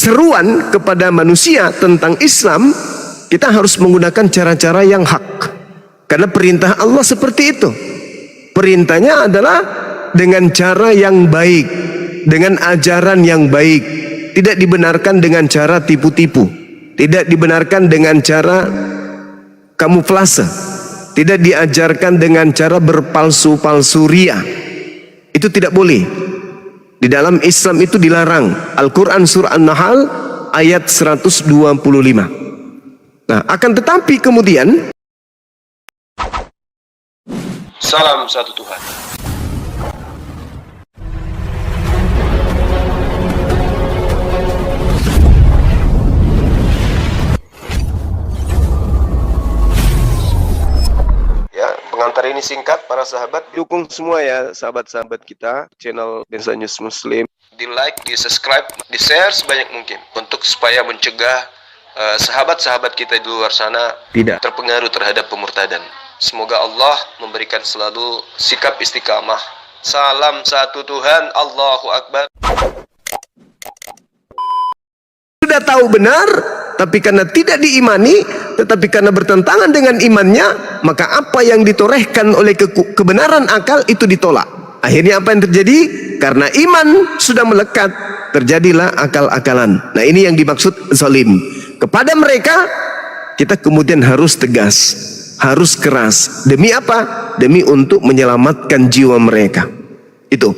seruan kepada manusia tentang Islam, kita harus menggunakan cara-cara yang hak. Karena perintah Allah seperti itu. Perintahnya adalah dengan cara yang baik, dengan ajaran yang baik. Tidak dibenarkan dengan cara tipu-tipu. Tidak dibenarkan dengan cara kamuflase. Tidak diajarkan dengan cara berpalsu-palsu ria. Itu tidak boleh. Di dalam Islam itu dilarang. Al-Quran surah An-Nahl ayat 125. Nah, akan tetapi kemudian salam satu Tuhan. Ya, pengantar ini singkat para sahabat. dukung semua ya sahabat-sahabat kita channel Densa News Muslim. Di like, di subscribe, di share sebanyak mungkin untuk supaya mencegah sahabat-sahabat kita di luar sana Tidak terpengaruh terhadap pemurtadan. Semoga Allah memberikan selalu sikap istiqamah. Salam satu Tuhan, Allahu Akbar. sudah tahu benar, tapi karena tidak diimani, tetapi karena bertentangan dengan imannya, maka apa yang ditorehkan oleh kebenaran akal itu ditolak. Akhirnya apa yang terjadi? Karena iman sudah melekat, terjadilah akal-akalan. Nah, ini yang dimaksud zalim. Kepada mereka kita kemudian harus tegas, harus keras. Demi apa? Demi untuk menyelamatkan jiwa mereka. Itu.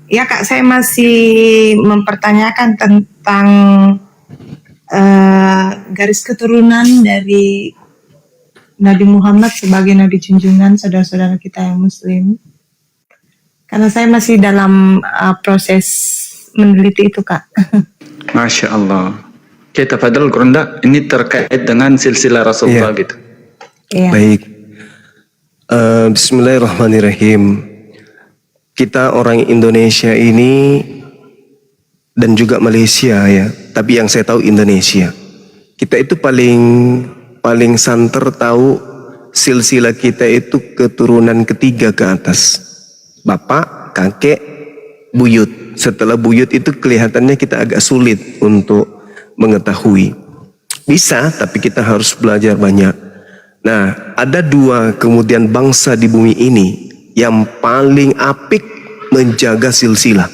Ya Kak, saya masih mempertanyakan tentang garis keturunan dari Nabi Muhammad sebagai Nabi junjungan saudara-saudara kita yang Muslim. Karena saya masih dalam proses meneliti itu, Kak. Masya Allah. Kita Fadl Gronda, ini terkait dengan silsilah Rasulullah gitu. Iya. Baik. Bismillahirrahmanirrahim. Kita orang Indonesia ini dan juga Malaysia ya, tapi yang saya tahu Indonesia. Kita itu paling santer tahu silsilah kita itu keturunan ketiga ke atas. Bapak, kakek, buyut. Setelah buyut itu kelihatannya kita agak sulit untuk mengetahui. Bisa, tapi kita harus belajar banyak. Nah, ada dua kemudian bangsa di bumi ini yang paling apik menjaga silsilah.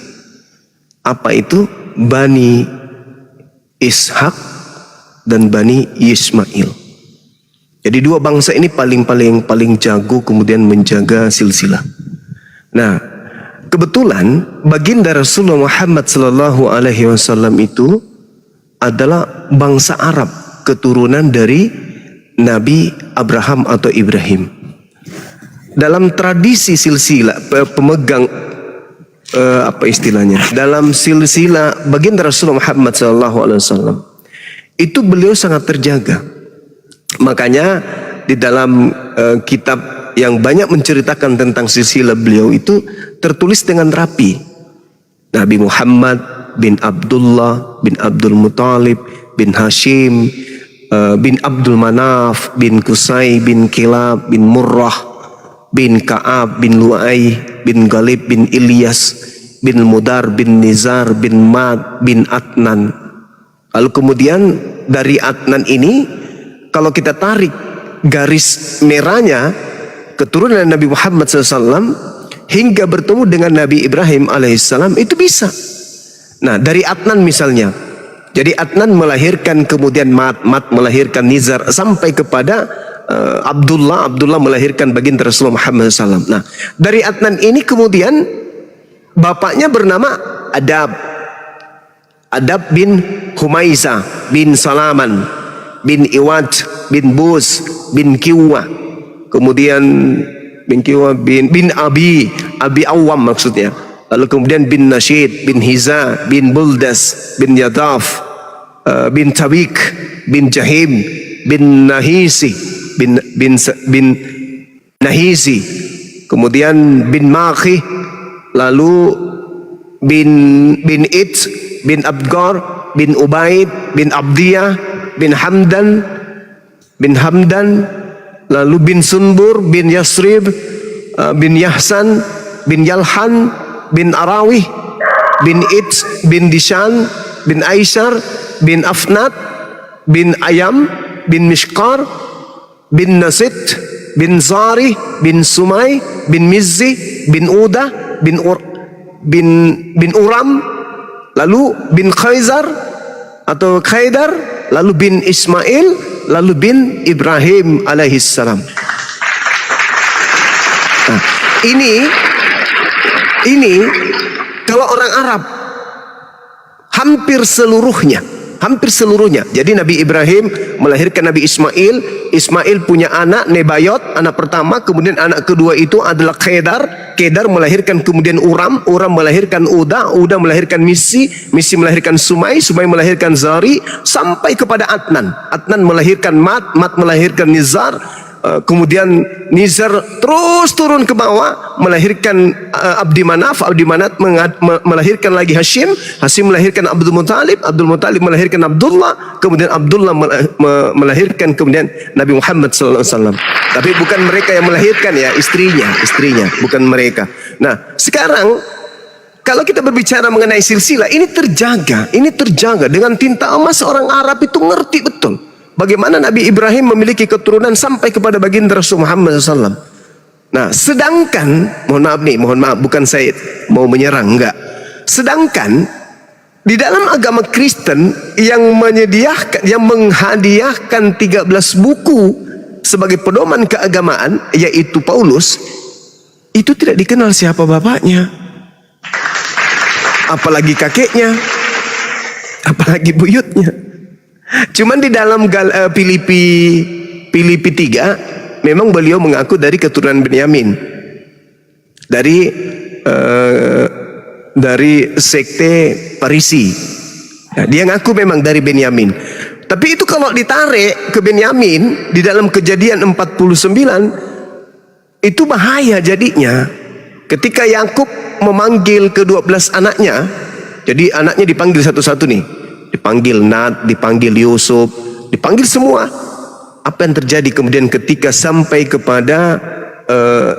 Apa itu? Bani Ishak dan Bani Ismail. Jadi dua bangsa ini paling jago kemudian menjaga silsilah. Nah, kebetulan baginda Rasulullah Muhammad sallallahu alaihi wasallam itu adalah bangsa Arab, keturunan dari Nabi Abraham atau Ibrahim. Dalam tradisi silsilah pemegang apa istilahnya? Dalam silsilah baginda Rasulullah Muhammad sallallahu alaihi wasallam itu beliau sangat terjaga. Makanya di dalam kitab yang banyak menceritakan tentang silsilah beliau itu tertulis dengan rapi. Nabi Muhammad bin Abdullah bin Abdul Muttalib bin Hashim bin Abdul Manaf bin Qusay bin Kilab bin Murrah bin Ka'ab bin Lu'ay bin Galib bin Ilyas bin Mudar bin Nizar bin Mad bin Adnan. Lalu kemudian dari Adnan ini kalau kita tarik garis merahnya keturunan Nabi Muhammad SAW hingga bertemu dengan Nabi Ibrahim alaihissalam itu bisa. Nah, dari Adnan misalnya, jadi Adnan melahirkan kemudian Mad melahirkan Nizar sampai kepada Abdullah melahirkan baginda Rasulullah Muhammad SAW. Nah, dari Adnan ini kemudian bapaknya bernama Adab bin Humaisa bin Salaman bin Iwad bin Bus bin Kiwa. Kemudian bin Kiwa bin Abi Awam maksudnya. Lalu kemudian bin Nashid bin Hiza bin Buldas bin Yadaf bin Tabik bin Jahim bin Nahisi bin Nahisi. Kemudian bin Makhi, lalu bin It bin Abgar bin Ubaid bin Abdiyah bin Hamdan, lalu bin Sunbur bin Yasrib bin Yahsan bin Yalhan bin Arawih bin It bin Dishan bin Aisyar, bin Afnat, bin Ayam, bin Mishkar, bin Nasit, bin Zari, bin Sumai, bin Mizzi, bin Udah, bin Uram, lalu bin Khaizar atau Khaidar, lalu bin Ismail, lalu bin Ibrahim alaihissalam. Nah, ini kalau orang Arab hampir seluruhnya. Jadi Nabi Ibrahim melahirkan Nabi Ismail. Ismail punya anak Nebayot, anak pertama. Kemudian anak kedua itu adalah Kedar. Kedar melahirkan kemudian Uram. Uram melahirkan Uda. Uda melahirkan Misi. Misi melahirkan Sumai. Sumai melahirkan Zari. Sampai kepada Adnan. Adnan melahirkan Mat. Mat melahirkan Nizar. Kemudian Nizar terus turun ke bawah melahirkan Abdi Manaf. Abdi Manaf melahirkan lagi Hashim. Hashim melahirkan Abdul Muttalib. Abdul Muttalib melahirkan Abdullah. Kemudian Abdullah melahirkan kemudian Nabi Muhammad SAW. Tapi bukan mereka yang melahirkan ya, istrinya, bukan mereka. Nah, sekarang kalau kita berbicara mengenai silsilah, ini terjaga dengan tinta emas. Orang Arab itu ngerti betul bagaimana Nabi Ibrahim memiliki keturunan sampai kepada baginda Rasul Muhammad SAW. Nah, sedangkan, mohon maaf, bukan saya mau menyerang, enggak. Sedangkan di dalam agama Kristen yang menghadiahkan 13 buku sebagai pedoman keagamaan, yaitu Paulus, itu tidak dikenal siapa bapaknya, apalagi kakeknya, apalagi buyutnya. Cuman di dalam Filipi 3 memang beliau mengaku dari keturunan Benyamin, dari sekte Parisi. Nah, dia ngaku memang dari Benyamin. Tapi itu kalau ditarik ke Benyamin di dalam Kejadian 49 itu bahaya jadinya. Ketika Yakub memanggil ke-12 anaknya, jadi anaknya dipanggil satu-satu nih. Dipanggil Nat, dipanggil Yusuf, dipanggil semua. Apa yang terjadi kemudian ketika sampai kepada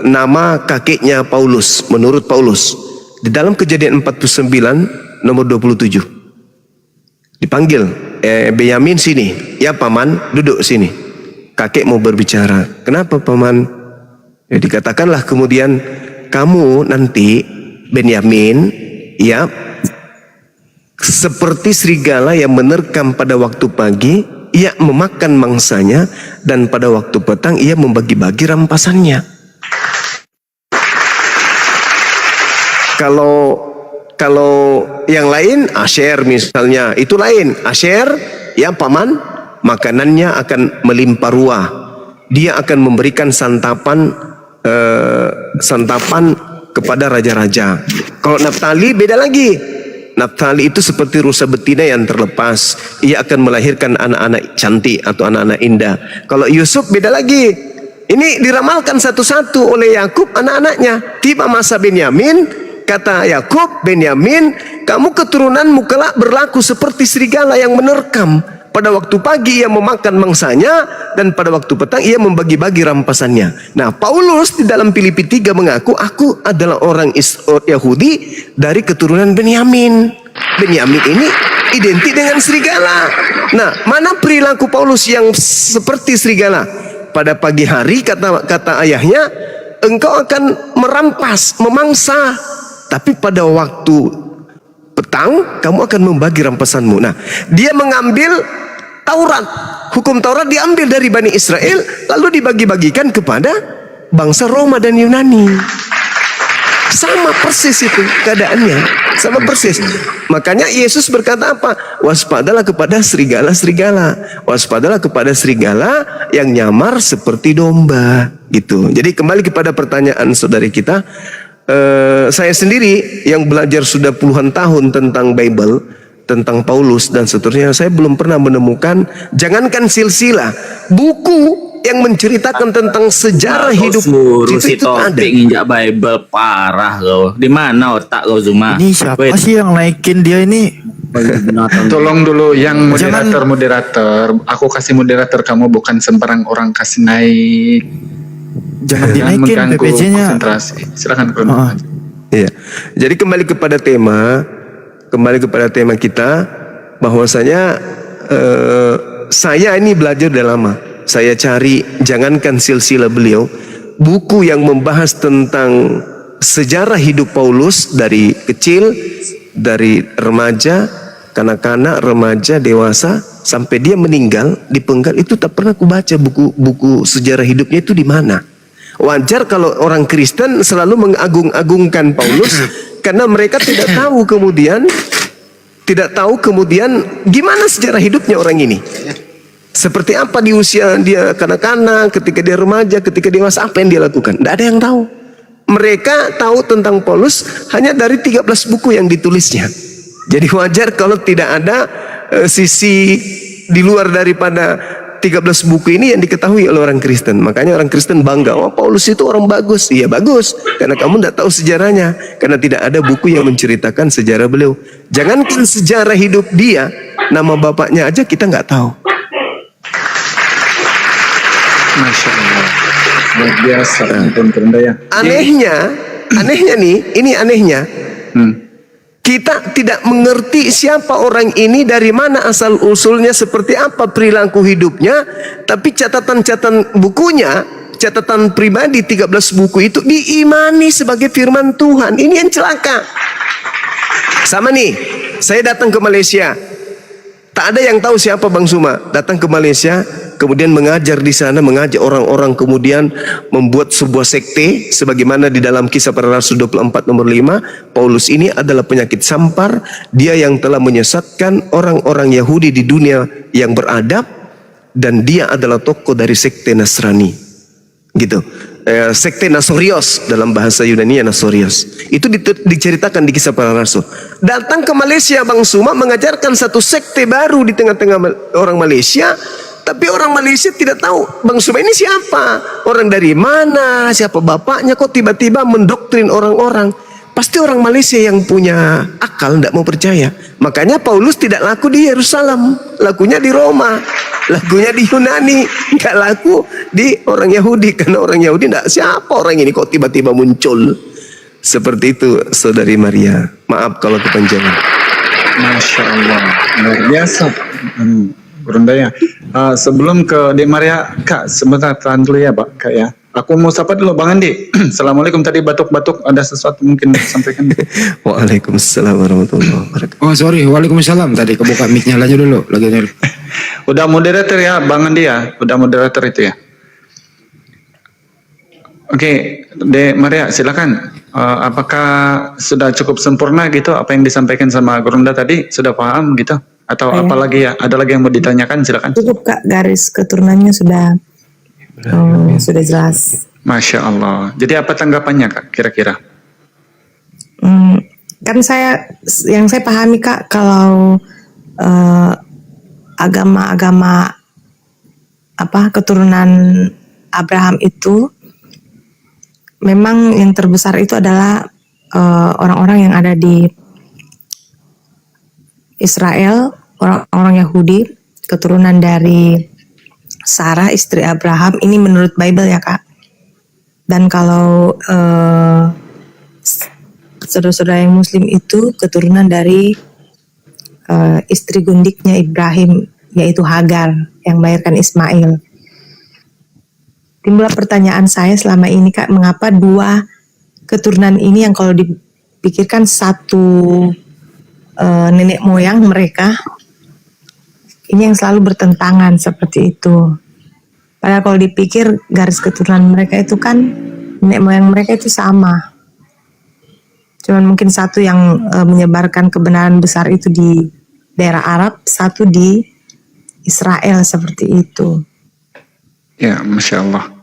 nama kakeknya Paulus, menurut Paulus di dalam Kejadian 49 nomor 27 dipanggil, Benyamin sini, ya paman duduk sini, kakek mau berbicara. Kenapa paman? Ya, dikatakanlah kemudian, kamu nanti Benyamin ya seperti serigala yang menerkam pada waktu pagi, ia memakan mangsanya, dan pada waktu petang ia membagi-bagi rampasannya. Kalau yang lain, Asher misalnya, itu lain. Asher, ya paman, makanannya akan melimpah ruah. Dia akan memberikan santapan kepada raja-raja. Kalau Naftali beda lagi. Naftali itu seperti rusa betina yang terlepas. Ia akan melahirkan anak-anak cantik atau anak-anak indah. Kalau Yusuf beda lagi. Ini diramalkan satu-satu oleh Yakub anak-anaknya. Tiba masa Benyamin, kata Yakub, Benyamin, kamu keturunanmu kelak berlaku seperti serigala yang menerkam. Pada waktu pagi ia memakan mangsanya, dan pada waktu petang ia membagi-bagi rampasannya. Nah, Paulus di dalam Filipi 3 mengaku, aku adalah orang Yahudi dari keturunan Benyamin. Benyamin ini identik dengan serigala. Nah, mana perilaku Paulus yang seperti serigala? Pada pagi hari kata ayahnya, engkau akan merampas, memangsa. Tapi pada waktu petang kamu akan membagi rampasanmu. Nah, dia mengambil Taurat, hukum Taurat diambil dari Bani Israel lalu dibagi-bagikan kepada bangsa Roma dan Yunani. Sama persis itu keadaannya, sama persis. Makanya Yesus berkata apa? Waspadalah kepada serigala-serigala. Waspadalah kepada serigala yang nyamar seperti domba. Gitu. Jadi kembali kepada pertanyaan saudari kita. Saya sendiri yang belajar sudah puluhan tahun tentang Bible, tentang Paulus dan seterusnya, saya belum pernah menemukan, jangankan silsilah, buku yang menceritakan tentang sejarah hidup si topik nginjak Bible parah kau. Di mana otak kau Zuma? Ini siapa sih yang naikin dia ini? Tolong dulu yang moderator. Aku kasih moderator, kamu bukan sembarang orang kasih naik. Jangan dinaikin PPC-nya. Konsentrasi. Silakan Bro. Iya. Jadi kembali kepada tema kita, bahwasanya saya ini belajar udah lama. Saya cari, jangankan silsilah beliau, buku yang membahas tentang sejarah hidup Paulus dari kecil, dari remaja, kanak-kanak, remaja, dewasa, sampai dia meninggal dipenggal, itu tak pernah aku baca buku sejarah hidupnya itu di mana. Wajar kalau orang Kristen selalu mengagung-agungkan Paulus karena mereka tidak tahu kemudian gimana sejarah hidupnya orang ini. Seperti apa di usia dia kanak-kanak, ketika dia remaja, ketika dewasa, apa yang dia lakukan? Tidak ada yang tahu. Mereka tahu tentang Paulus hanya dari 13 buku yang ditulisnya. Jadi wajar kalau tidak ada sisi di luar daripada 13 buku ini yang diketahui oleh orang Kristen. Makanya orang Kristen bangga, oh Paulus itu orang bagus. Iya bagus, karena kamu tidak tahu sejarahnya. Karena tidak ada buku yang menceritakan sejarah beliau. Jangankan sejarah hidup dia, nama bapaknya aja kita nggak tahu. Masya Allah, luar biasa. Ampun Kerunda ya. Anehnya nih, ini anehnya. Kita tidak mengerti siapa orang ini, dari mana asal usulnya, seperti apa perilaku hidupnya, tapi catatan-catatan bukunya, catatan pribadi 13 buku itu diimani sebagai firman Tuhan. Ini yang celaka. Sama nih, saya datang ke Malaysia. Tak ada yang tahu siapa Bang Suma. Datang ke Malaysia, kemudian mengajar di sana, mengajak orang-orang, kemudian membuat sebuah sekte sebagaimana di dalam Kisah Para Rasul 24 nomor 5. Paulus ini adalah penyakit sampar, dia yang telah menyesatkan orang-orang Yahudi di dunia yang beradab, dan dia adalah tokoh dari sekte Nasrani. Gitu. Sekte Nasorios, dalam bahasa Yunani Nasorios. Itu diceritakan di Kisah Para Rasul. Datang ke Malaysia Bang Suma, mengajarkan satu sekte baru di tengah-tengah orang Malaysia. Tapi orang Malaysia tidak tahu Bang Suma ini siapa, orang dari mana, siapa bapaknya, kok tiba-tiba mendoktrin orang-orang. Pasti orang Malaysia yang punya akal tidak mau percaya. Makanya Paulus tidak laku di Yerusalem, lakunya di Roma, lakunya di Yunani, nggak laku di orang Yahudi. Karena orang Yahudi tidak, siapa orang ini kok tiba-tiba muncul. Seperti itu Saudari Maria. Maaf kalau kepanjangan. Masya Allah, luar biasa. Berunda ya. Sebelum ke Dek Maria, Kak, sebentar tahan dulu ya Pak, Kak ya. Aku mau sapa dulu Bang Andi. Assalamualaikum, tadi batuk-batuk, ada sesuatu mungkin sampaikan. Waalaikumsalam warahmatullahi wabarakatuh. Oh sorry, waalaikumsalam, tadi kebuka mic-nya aja dulu. Udah moderator ya Bang Andi ya, udah moderator itu ya. Oke, Dek Maria silakan. Apakah sudah cukup sempurna gitu apa yang disampaikan sama Gurunda tadi? Sudah paham gitu? Atau apa lagi ya? Ada lagi yang mau ditanyakan? Silakan. Cukup Kak, garis keturunannya sudah jelas. Masya Allah. Jadi apa tanggapannya Kak kira-kira? Kan yang saya pahami Kak, kalau agama-agama keturunan Abraham itu memang yang terbesar itu adalah orang-orang yang ada di Israel, orang-orang Yahudi, keturunan dari Sarah istri Abraham, ini menurut Bible ya Kak. Dan kalau saudara-saudara yang Muslim itu keturunan dari istri gundiknya Ibrahim, yaitu Hagar yang melahirkan Ismail. Timbul pertanyaan saya selama ini Kak, mengapa dua keturunan ini yang kalau dipikirkan satu nenek moyang mereka, ini yang selalu bertentangan seperti itu. Padahal kalau dipikir garis keturunan mereka itu kan nenek moyang mereka itu sama. Cuman mungkin satu yang menyebarkan kebenaran besar itu di daerah Arab, satu di Israel seperti itu. Ya, Masya Allah.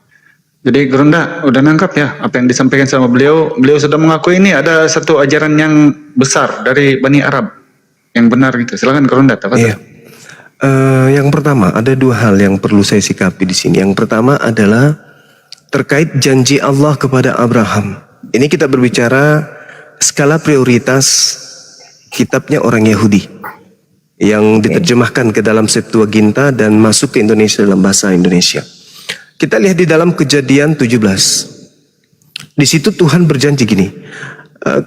Jadi Gurunda udah nangkap ya apa yang disampaikan sama beliau. Beliau sudah mengakui ini ada satu ajaran yang besar dari Bani Arab yang benar gitu. Silakan Gurunda. Iya. Yang pertama, ada dua hal yang perlu saya sikapi di sini. Yang pertama adalah terkait janji Allah kepada Abraham. Ini kita berbicara skala prioritas kitabnya orang Yahudi yang diterjemahkan ke dalam Septuaginta dan masuk ke Indonesia dalam bahasa Indonesia. Kita lihat di dalam Kejadian 17. Di situ Tuhan berjanji gini.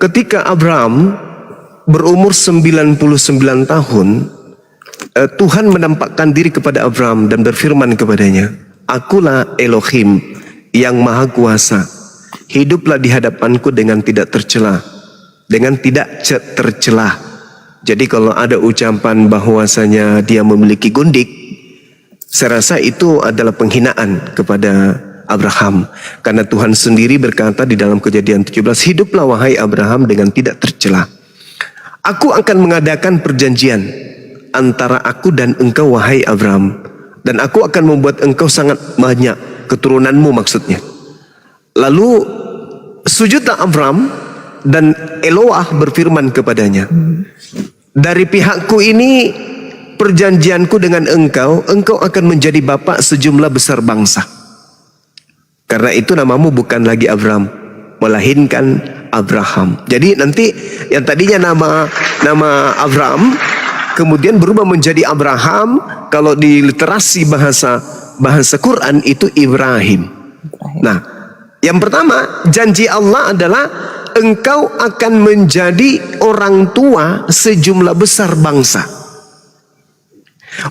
Ketika Abraham berumur 99 tahun, Tuhan menampakkan diri kepada Abraham dan berfirman kepadanya, "Akulah Elohim yang maha kuasa. Hiduplah di hadapanku dengan tidak tercela." Dengan tidak tercelah. Jadi kalau ada ucapan bahwasanya dia memiliki gundik, saya rasa itu adalah penghinaan kepada Abraham. Karena Tuhan sendiri berkata di dalam Kejadian 17, "Hiduplah wahai Abraham dengan tidak tercela. Aku akan mengadakan perjanjian antara aku dan engkau wahai Abraham. Dan aku akan membuat engkau sangat banyak, keturunanmu maksudnya." Lalu sujudlah Abraham dan Eloah berfirman kepadanya, "Dari pihakku ini perjanjianku dengan engkau akan menjadi bapa sejumlah besar bangsa. Karena itu namamu bukan lagi Abraham, melainkan Abraham." Jadi nanti yang tadinya nama Abraham kemudian berubah menjadi Abraham. Kalau di literasi bahasa Quran itu Ibrahim. Nah, yang pertama janji Allah adalah engkau akan menjadi orang tua sejumlah besar bangsa.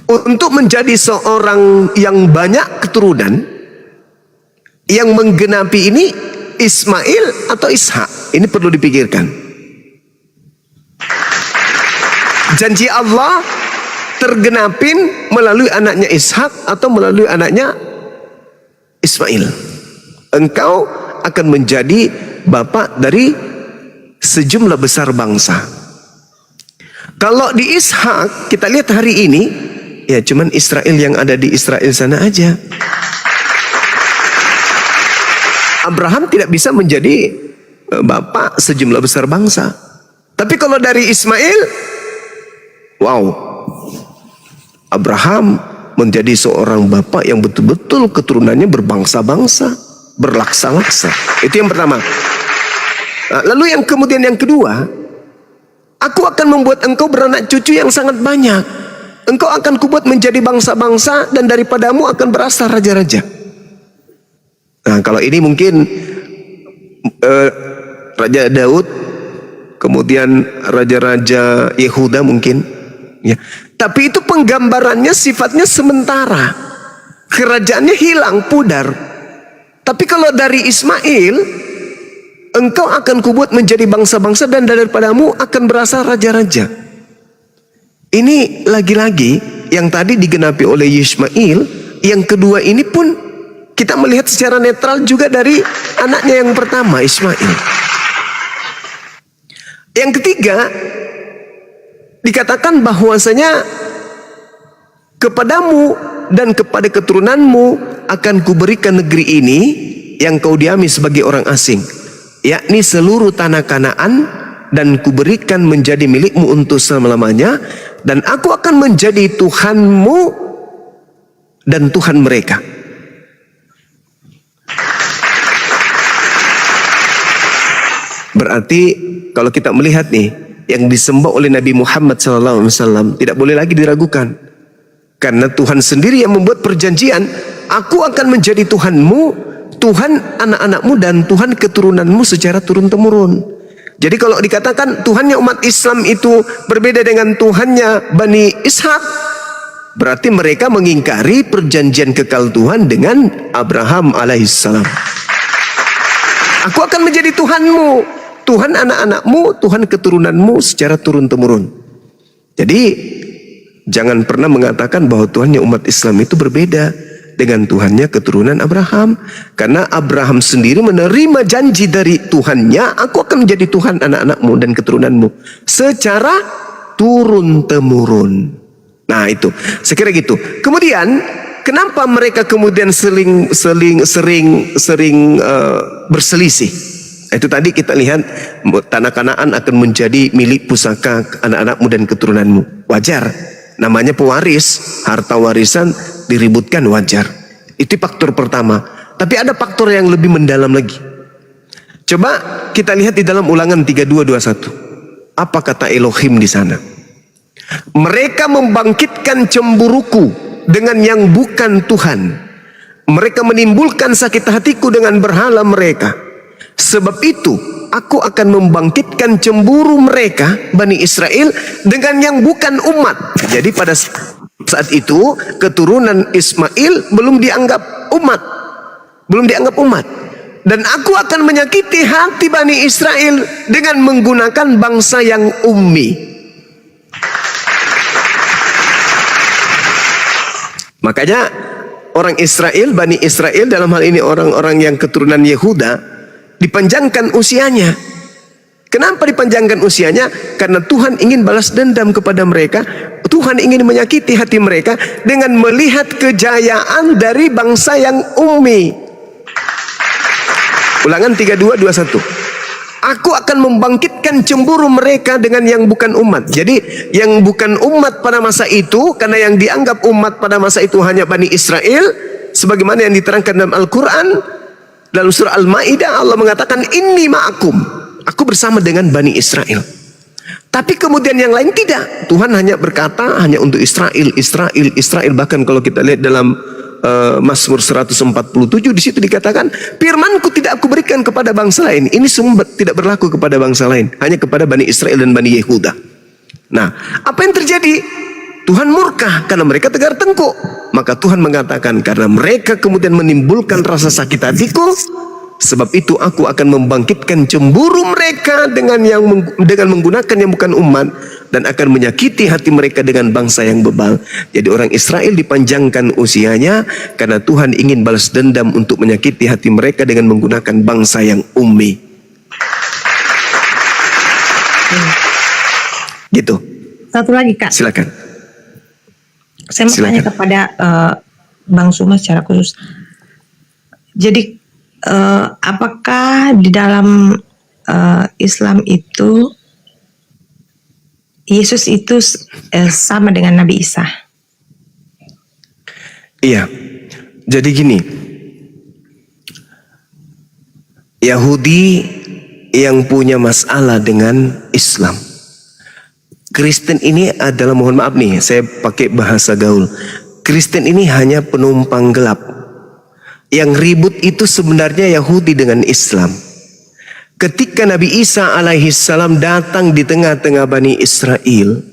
Untuk menjadi seorang yang banyak keturunan, yang menggenapi ini Ismail atau Ishak, ini perlu dipikirkan. Janji Allah tergenapin melalui anaknya Ishak atau melalui anaknya Ismail. Engkau akan menjadi bapak dari sejumlah besar bangsa. Kalau di Ishak kita lihat hari ini, ya cuman Israel yang ada di Israel sana aja. Abraham tidak bisa menjadi bapak sejumlah besar bangsa. Tapi kalau dari Ismail, wow, Abraham menjadi seorang bapak yang betul-betul keturunannya berbangsa-bangsa, berlaksa-laksa. Itu yang pertama. Nah, lalu yang kemudian yang kedua, aku akan membuat engkau beranak cucu yang sangat banyak. Engkau akan kubuat menjadi bangsa-bangsa dan daripadamu akan berasal raja-raja. Nah, kalau ini mungkin Raja Daud, kemudian raja-raja Yehuda mungkin, ya. Tapi itu penggambarannya sifatnya sementara. Kerajaannya hilang, pudar. Tapi kalau dari Ismail, engkau akan kubuat menjadi bangsa-bangsa dan daripadamu akan berasal raja-raja. Ini lagi-lagi yang tadi digenapi oleh Ismail, yang kedua ini pun kita melihat secara netral juga dari anaknya yang pertama, Ismail. Yang ketiga, dikatakan bahwasanya kepadamu dan kepada keturunanmu akan kuberikan negeri ini yang kau diami sebagai orang asing, yakni seluruh tanah Kanaan, dan kuberikan menjadi milikmu untuk selama-lamanya, dan aku akan menjadi Tuhanmu dan Tuhan mereka. Berarti kalau kita melihat nih, yang disembah oleh Nabi Muhammad SAW tidak boleh lagi diragukan. Karena Tuhan sendiri yang membuat perjanjian, aku akan menjadi Tuhanmu, Tuhan anak-anakmu, dan Tuhan keturunanmu secara turun-temurun. Jadi kalau dikatakan Tuhannya umat Islam itu berbeda dengan Tuhannya Bani Ishak, berarti mereka mengingkari perjanjian kekal Tuhan dengan Abraham alaihissalam. Aku akan menjadi Tuhanmu, Tuhan anak-anakmu, Tuhan keturunanmu secara turun-temurun. Jadi jangan pernah mengatakan bahwa Tuhannya umat Islam itu berbeda dengan Tuhannya keturunan Abraham. Karena Abraham sendiri menerima janji dari Tuhannya, aku akan menjadi Tuhan anak-anakmu dan keturunanmu secara turun-temurun. Nah itu, saya kira gitu. Kemudian kenapa mereka kemudian sering berselisih? Itu tadi kita lihat tanah Kanaan akan menjadi milik pusaka anak-anakmu dan keturunanmu. Wajar, namanya pewaris, harta warisan diributkan, wajar. Itu faktor pertama. Tapi ada faktor yang lebih mendalam lagi. Coba kita lihat di dalam Ulangan 32:21. Apa kata Elohim di sana? Mereka membangkitkan cemburuku dengan yang bukan Tuhan. Mereka menimbulkan sakit hatiku dengan berhala mereka. Sebab itu aku akan membangkitkan cemburu mereka, Bani Israel, dengan yang bukan umat. Jadi Saat itu keturunan Ismail belum dianggap umat. Belum dianggap umat. Dan aku akan menyakiti hati Bani Israel dengan menggunakan bangsa yang ummi. Makanya orang Israel, Bani Israel dalam hal ini orang-orang yang keturunan Yehuda dipanjangkan usianya. Kenapa dipanjangkan usianya? Karena Tuhan ingin balas dendam kepada mereka. Tuhan ingin menyakiti hati mereka dengan melihat kejayaan dari bangsa yang ummi. Ulangan 32:21. Aku akan membangkitkan cemburu mereka dengan yang bukan umat. Jadi yang bukan umat pada masa itu, karena yang dianggap umat pada masa itu hanya Bani Israel, sebagaimana yang diterangkan dalam Al-Quran, dalam surah Al-Ma'idah Allah mengatakan inni ma'akum. Aku bersama dengan Bani Israel. Tapi kemudian yang lain tidak. Tuhan hanya berkata hanya untuk Israel, Israel, Israel. Bahkan kalau kita lihat dalam Mazmur 147 di situ dikatakan, firmanku tidak aku berikan kepada bangsa lain. Ini semua tidak berlaku kepada bangsa lain, hanya kepada Bani Israel dan Bani Yehuda. Nah, apa yang terjadi? Tuhan murka karena mereka tegar tengkuk. Maka Tuhan mengatakan, karena mereka kemudian menimbulkan rasa sakit hatiku, sebab itu aku akan membangkitkan cemburu mereka dengan menggunakan yang bukan umat, dan akan menyakiti hati mereka dengan bangsa yang bebal. Jadi orang Israel dipanjangkan usianya karena Tuhan ingin balas dendam untuk menyakiti hati mereka dengan menggunakan bangsa yang ummi. Gitu. Satu lagi Kak. Silakan. Saya mau tanya kepada Bang Suma secara khusus. Jadi apakah di dalam Islam itu Yesus itu sama dengan Nabi Isa? Iya. Jadi gini, Yahudi yang punya masalah dengan Islam, Kristen ini adalah, mohon maaf nih, saya pakai bahasa gaul, Kristen ini hanya penumpang gelap. Yang ribut itu sebenarnya Yahudi dengan Islam. Ketika Nabi Isa alaihissalam datang di tengah-tengah Bani Israel,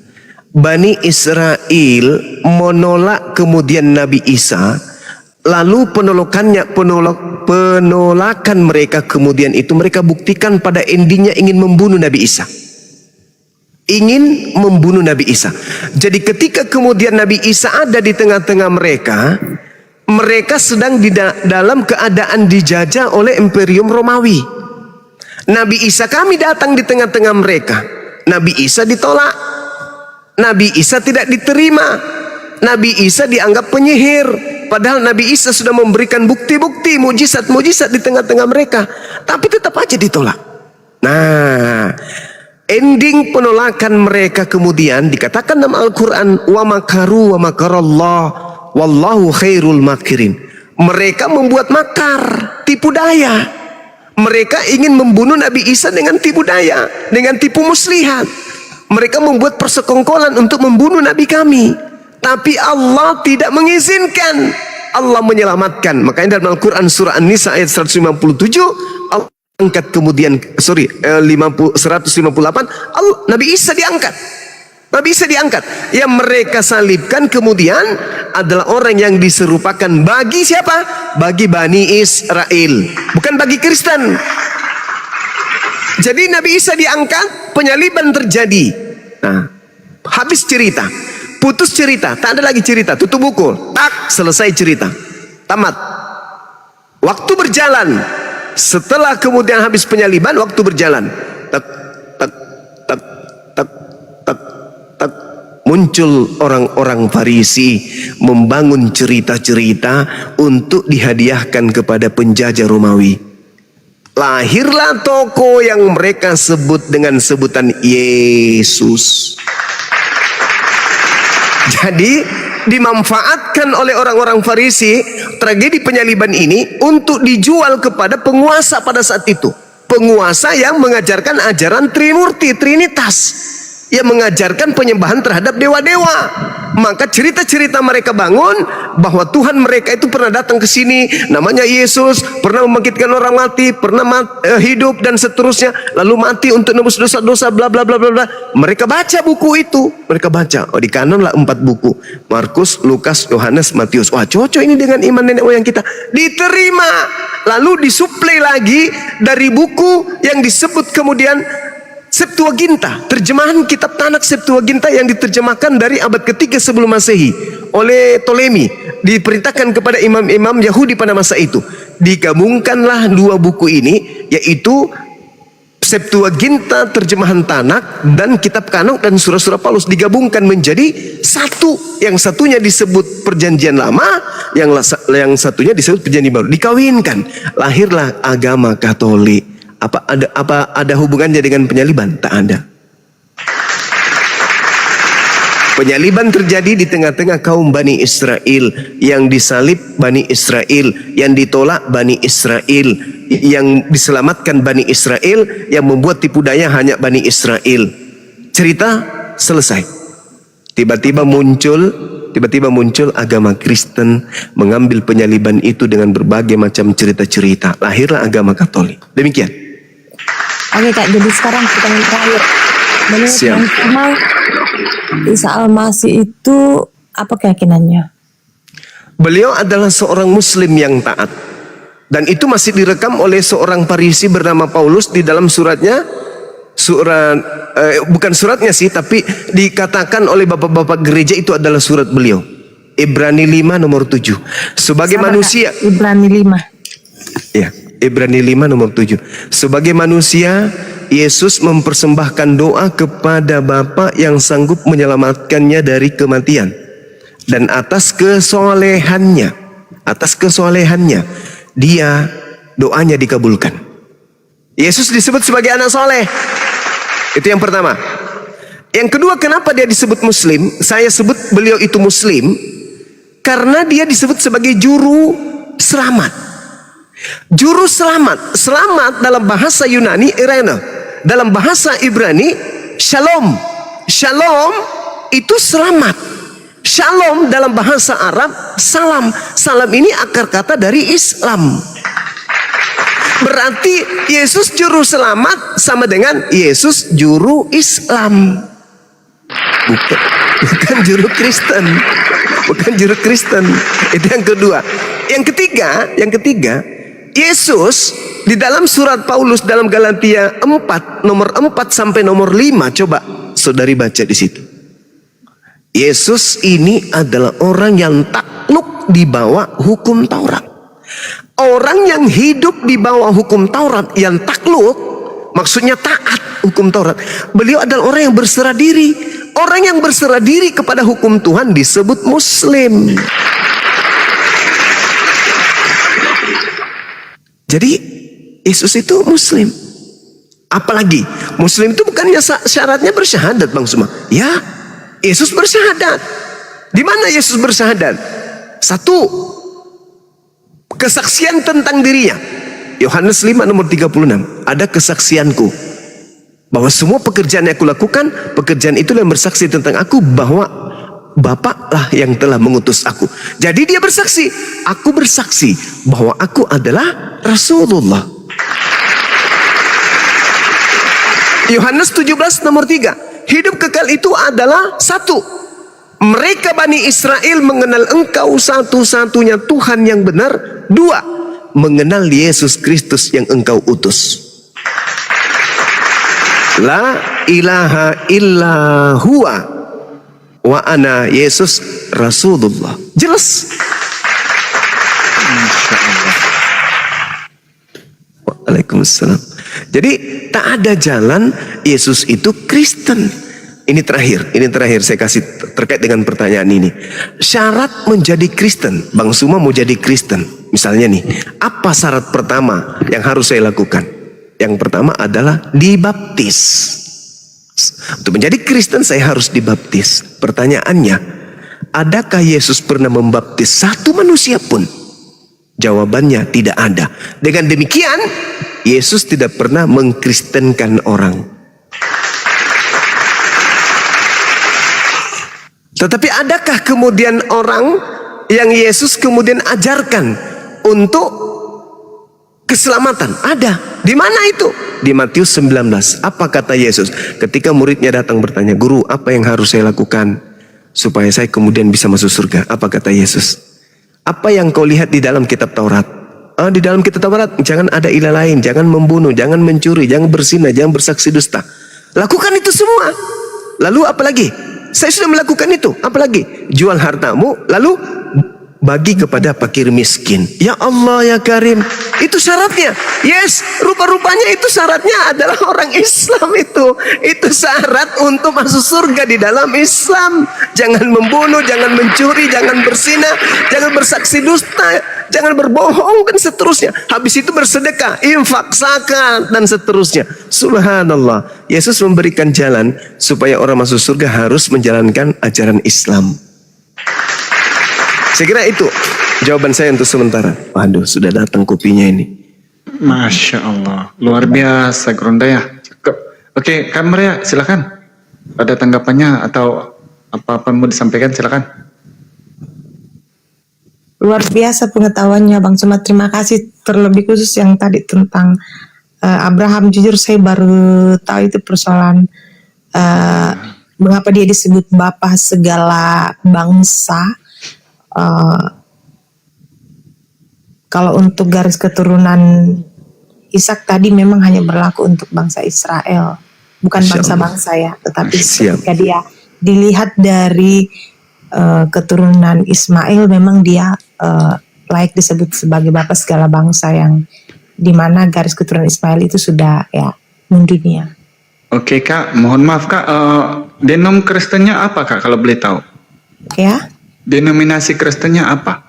Bani Israel menolak kemudian Nabi Isa, lalu penolakan mereka kemudian itu mereka buktikan pada endingnya ingin membunuh Nabi Isa. Ingin membunuh Nabi Isa. Jadi ketika kemudian Nabi Isa ada di tengah-tengah mereka, mereka sedang di dalam keadaan dijajah oleh Imperium Romawi. Nabi Isa kami datang di tengah-tengah mereka. Nabi Isa ditolak. Nabi Isa tidak diterima. Nabi Isa dianggap penyihir. Padahal Nabi Isa sudah memberikan bukti-bukti, mujizat-mujizat di tengah-tengah mereka. Tapi tetap aja ditolak. Nah, ending penolakan mereka kemudian dikatakan dalam Al-Quran, wa makaru wa makarallah wallahu khairul makirin. Mereka membuat makar, tipu daya. Mereka ingin membunuh Nabi Isa dengan tipu daya, dengan tipu muslihat. Mereka membuat persekongkolan untuk membunuh Nabi kami. Tapi Allah tidak mengizinkan. Allah menyelamatkan. Makanya dalam Al-Quran surah An-Nisa ayat 157, Allah angkat kemudian, 158, Nabi Isa diangkat. Nabi Isa diangkat. Yang mereka salibkan kemudian adalah orang yang diserupakan bagi siapa? Bagi Bani Israel, bukan bagi Kristen. Jadi Nabi Isa diangkat, penyaliban terjadi. Nah, habis cerita, putus cerita, tak ada lagi cerita, tutup buku, tak, selesai cerita, tamat. Waktu berjalan, setelah kemudian habis penyaliban, waktu berjalan, tak, tak, tak, tak, tak, tak, muncul orang-orang Farisi membangun cerita-cerita untuk dihadiahkan kepada penjajah Romawi. Lahirlah tokoh yang mereka sebut dengan sebutan Yesus. Jadi dimanfaatkan oleh orang-orang Farisi tragedi penyaliban ini untuk dijual kepada penguasa pada saat itu. Penguasa yang mengajarkan ajaran Trimurti, Trinitas. yang mengajarkan penyembahan terhadap dewa-dewa. Maka cerita-cerita mereka bangun bahwa Tuhan mereka itu pernah datang ke sini, namanya Yesus, pernah membangkitkan orang mati, pernah hidup dan seterusnya, lalu mati untuk nebus dosa-dosa, bla bla bla bla bla. Mereka baca buku itu, mereka baca. Oh, di kanon lah 4 buku: Markus, Lukas, Yohanes, Matius. Wah, cocok ini dengan iman nenek moyang kita. Diterima, lalu disuplai lagi dari buku yang disebut kemudian Septuaginta, terjemahan kitab Tanakh Septuaginta yang diterjemahkan dari abad ketiga sebelum Masehi oleh Ptolemy, diperintahkan kepada imam-imam Yahudi pada masa itu. Digabungkanlah 2 buku ini, yaitu Septuaginta terjemahan Tanakh dan kitab Kanok dan surah-surah Paulus, digabungkan menjadi satu. Yang satunya disebut Perjanjian Lama, yang satunya disebut Perjanjian Baru. Dikawinkan, lahirlah agama Katolik. Apa ada hubungannya dengan penyaliban? Tak ada. Penyaliban terjadi di tengah-tengah kaum Bani Israel, yang disalib Bani Israel, yang ditolak Bani Israel, yang diselamatkan Bani Israel, yang membuat tipu daya hanya Bani Israel. Cerita selesai. Tiba-tiba muncul agama Kristen, mengambil penyaliban itu dengan berbagai macam cerita-cerita. Lahirlah agama Katolik. Demikian. Oke Kak, jadi sekarang pertanyaan terakhir. Menurut Siap. Bang Kamal, Isa Al-Masih itu apa keyakinannya? Beliau adalah seorang Muslim yang taat, dan itu masih direkam oleh seorang Farisi bernama Paulus di dalam suratnya, bukan suratnya sih, tapi dikatakan oleh bapak-bapak gereja itu adalah surat beliau. Ibrani 5 nomor 7. Sebagai Sabar, manusia, Kak. Ibrani 5. ya, Ibrani 5 nomor 7. Sebagai manusia, Yesus mempersembahkan doa kepada Bapa yang sanggup menyelamatkannya dari kematian. Dan atas kesolehannya, dia, doanya dikabulkan. Yesus disebut sebagai anak soleh. Itu yang pertama. Yang kedua, kenapa dia disebut Muslim? Saya sebut beliau itu Muslim karena dia disebut sebagai juru selamat. Juru selamat. Selamat dalam bahasa Yunani Irene, dalam bahasa Ibrani Shalom. Shalom itu selamat. Shalom dalam bahasa Arab salam. Salam ini akar kata dari Islam. Berarti Yesus juru selamat sama dengan Yesus juru Islam. Bukan juru Kristen. Bukan juru Kristen. Itu yang kedua. Yang ketiga, Yesus di dalam surat Paulus dalam Galatia 4 nomor 4 sampai nomor 5, coba saudari baca di situ. Yesus ini adalah orang yang takluk di bawah hukum Taurat. Orang yang hidup di bawah hukum Taurat, yang takluk, maksudnya taat hukum Taurat. Beliau adalah orang yang berserah diri. Orang yang berserah diri kepada hukum Tuhan disebut Muslim. Jadi Yesus itu Muslim. Apalagi Muslim itu bukannya syaratnya bersyahadat, Bang Suma. Ya, Yesus bersyahadat. Di mana Yesus bersyahadat? 1, kesaksian tentang dirinya. Yohanes 5 nomor 36. Ada kesaksianku, bahwa semua pekerjaan yang aku lakukan, pekerjaan itu yang bersaksi tentang aku, bahwa Bapa lah yang telah mengutus aku. Jadi dia bersaksi. Aku bersaksi bahwa aku adalah Rasulullah. Yohanes 17 nomor 3. Hidup kekal itu adalah 1. Mereka Bani Israel mengenal engkau satu-satunya Tuhan yang benar. 2. Mengenal Yesus Kristus yang engkau utus. La ilaha illa huwa wa ana Yesus Rasulullah. Jelas. Masya Allah. Waalaikumsalam. Jadi tak ada jalan Yesus itu Kristen. Ini terakhir saya kasih terkait dengan pertanyaan ini. Syarat menjadi Kristen, Bang Suma mau jadi Kristen, misalnya nih, apa syarat pertama yang harus saya lakukan? Yang pertama adalah dibaptis. Untuk menjadi Kristen saya harus dibaptis. Pertanyaannya, adakah Yesus pernah membaptis satu manusia pun? Jawabannya tidak ada. Dengan demikian, Yesus tidak pernah mengkristenkan orang. Tetapi adakah kemudian orang yang Yesus kemudian ajarkan untuk keselamatan? Ada. Di mana itu? Di Matius 19. Apa kata Yesus? Ketika muridnya datang bertanya, "Guru, apa yang harus saya lakukan supaya saya kemudian bisa masuk surga?" Apa kata Yesus? Apa yang kau lihat di dalam kitab Taurat? Di dalam kitab Taurat, jangan ada ilah lain, jangan membunuh, jangan mencuri, jangan berzina, jangan bersaksi dusta. Lakukan itu semua. Lalu apa lagi? Saya sudah melakukan itu. Apa lagi? Jual hartamu, lalu bagi kepada fakir miskin. Ya Allah ya Karim. Itu syaratnya. Yes, rupa-rupanya itu syaratnya adalah orang Islam itu. Itu syarat untuk masuk surga di dalam Islam. Jangan membunuh, jangan mencuri, jangan berzina, jangan bersaksi dusta, jangan berbohong dan seterusnya. Habis itu bersedekah, infak, zakat dan seterusnya. Subhanallah. Yesus memberikan jalan supaya orang masuk surga harus menjalankan ajaran Islam. Saya kira itu jawaban saya untuk sementara. Waduh, sudah datang kopinya ini. Masya Allah, luar biasa Gurunda ya. Cakep. Oke, Kak Maria, silakan. Ada tanggapannya atau apa-apa mau disampaikan, silakan. Luar biasa pengetahuannya Bang Suma. Terima kasih, terlebih khusus yang tadi tentang Abraham. Jujur saya baru tahu itu persoalan mengapa dia disebut Bapa segala bangsa. Kalau untuk garis keturunan Ishak tadi memang hanya berlaku untuk bangsa Israel, bukan bangsa-bangsa ya, tetapi ketika dia dilihat dari keturunan Ismail, memang dia layak disebut sebagai Bapa segala bangsa, yang dimana garis keturunan Ismail itu sudah ya mendunia. Oke Kak, mohon maaf Kak, denom Kristennya apa Kak kalau boleh tahu? Ya, Denominasi Kristennya apa?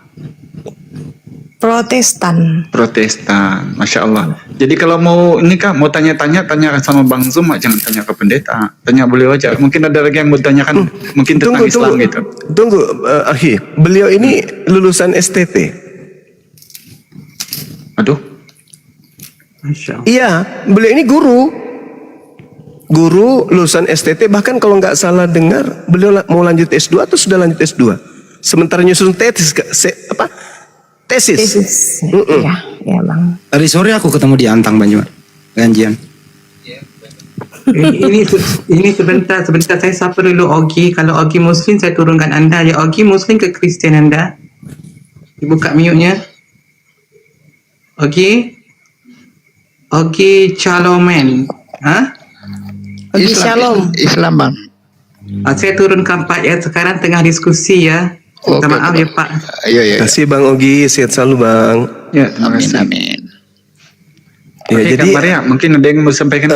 Protestan. Protestan, Masya Allah. Jadi kalau mau ini Kak, mau tanya-tanya, tanya sama Bang Zuma, jangan tanya ke pendeta. Tanya beliau aja. Mungkin ada lagi yang mau tanyakan, mungkin tentang Islam gitu. Tunggu, Akhi. Beliau ini lulusan STT. Aduh. Iya, beliau ini guru lulusan STT. Bahkan kalau nggak salah dengar, beliau mau lanjut S2 atau sudah lanjut S2. Sementara nyusun tesis, tesis. Ya, ya Bang. Tadi sore aku ketemu di Antang Banyuwangi. Ganjian. Ini sebentar saya sapa dulu Ogi. Kalau Ogi Muslim saya turunkan anda. Ya Ogi Muslim ke Kristian anda. Dibuka mute-nya. Ogi Chalomen. Ogi Shalom. Islam Bang. Saya turunkan Pak ya, sekarang tengah diskusi ya. Minta maaf ya Pak. Terima kasih Bang Ogi, sehat selalu Bang. Ya, terima kasih. Amin. Ya, Oke, jadi Kak Maria, mungkin ada yang mau sampaikan.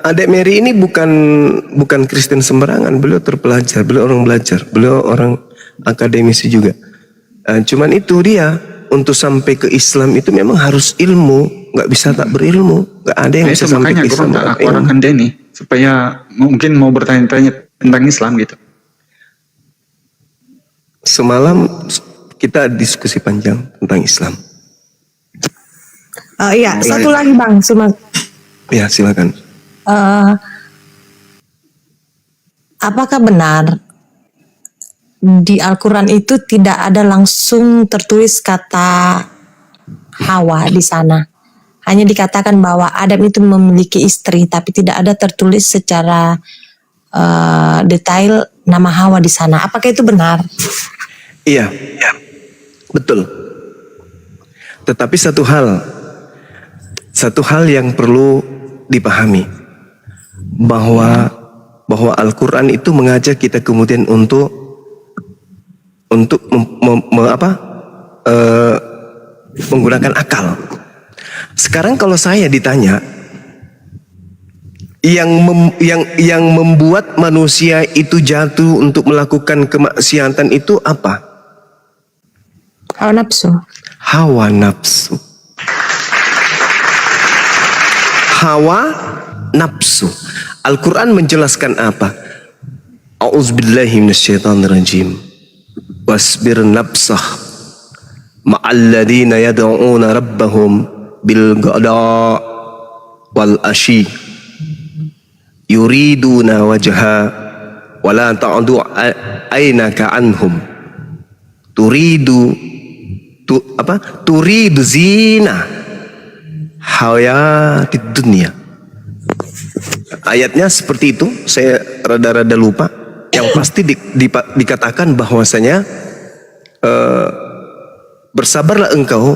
Adek Mary ini bukan Kristen sembarangan. Beliau terpelajar, beliau orang belajar, beliau orang akademisi juga. Cuman itu dia, untuk sampai ke Islam itu memang harus ilmu, nggak bisa tak berilmu. Nggak ada yang bisa sampai ke Islam. Makanya aku arahkan dia nih supaya mungkin mau bertanya-tanya tentang Islam gitu. Semalam kita diskusi panjang tentang Islam. Iya, satu lagi Bang Suma. Ya, silakan. Apakah benar di Al-Quran itu tidak ada langsung tertulis kata Hawa di sana? Hanya dikatakan bahwa Adam itu memiliki istri, tapi tidak ada tertulis secara detail nama Hawa di sana. Apakah itu benar? Iya, betul. Tetapi satu hal yang perlu dipahami, bahwa Al-Quran itu mengajak kita kemudian untuk menggunakan akal. Sekarang kalau saya ditanya, yang membuat manusia itu jatuh untuk melakukan kemaksiatan itu apa? Hawa nafsu. Hawa nafsu. Hawa nafsu. Al-Quran menjelaskan apa? A'udzubillahi minasyaitonirrajim. Wasbir nafsah ma'alladina yad'una rabbahum bil ghada wal ashi yuriduna wajha wala ta'du ainaka anhum turidu zina hayatid dunya. Ayatnya seperti itu, saya rada-rada lupa. Yang pasti dikatakan bahwasanya bersabarlah engkau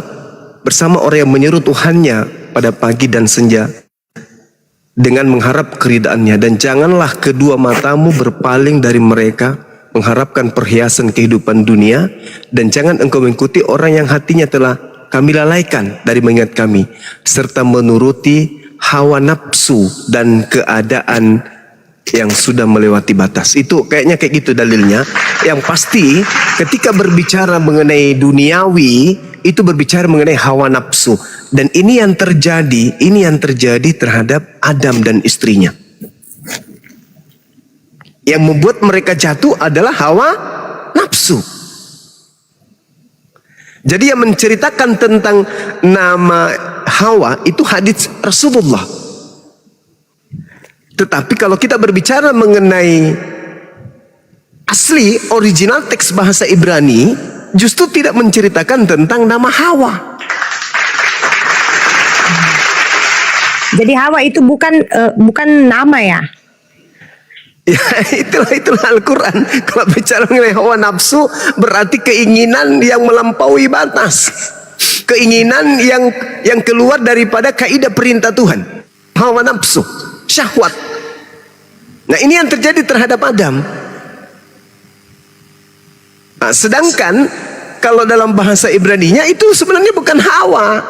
bersama orang yang menyeru Tuhannya pada pagi dan senja dengan mengharap keridaannya, dan janganlah kedua matamu berpaling dari mereka mengharapkan perhiasan kehidupan dunia, dan jangan engkau mengikuti orang yang hatinya telah kami lalaikan dari mengingat kami, serta menuruti hawa nafsu dan keadaan yang sudah melewati batas. Itu kayaknya kayak gitu dalilnya. Yang pasti ketika berbicara mengenai duniawi, itu berbicara mengenai hawa nafsu, dan ini yang terjadi terhadap Adam dan istrinya. Yang membuat mereka jatuh adalah hawa nafsu. Jadi yang menceritakan tentang nama Hawa itu hadits Rasulullah. Tetapi kalau kita berbicara mengenai asli original teks bahasa Ibrani, justru tidak menceritakan tentang nama Hawa. Jadi Hawa itu bukan nama ya? Ya, itulah Al-Quran. Kalau bicara mengenai hawa nafsu, berarti keinginan yang melampaui batas, keinginan yang keluar daripada kaidah perintah Tuhan. Hawa nafsu, syahwat. Nah, ini yang terjadi terhadap Adam. Nah, sedangkan kalau dalam bahasa Ibraninya itu sebenarnya bukan hawa,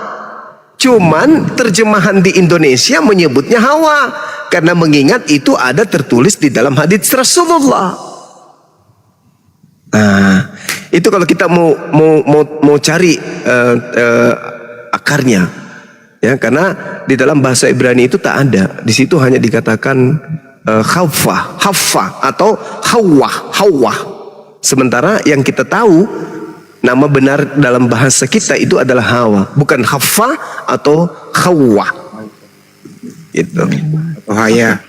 cuman terjemahan di Indonesia menyebutnya hawa, karena mengingat itu ada tertulis di dalam hadits Rasulullah. Nah, itu kalau kita mau cari akarnya, ya, karena di dalam bahasa Ibrani itu tak ada. Di situ hanya dikatakan haffa atau hawa. Sementara yang kita tahu nama benar dalam bahasa kita itu adalah hawa, bukan haffa atau hawa. Itu. Oh ya.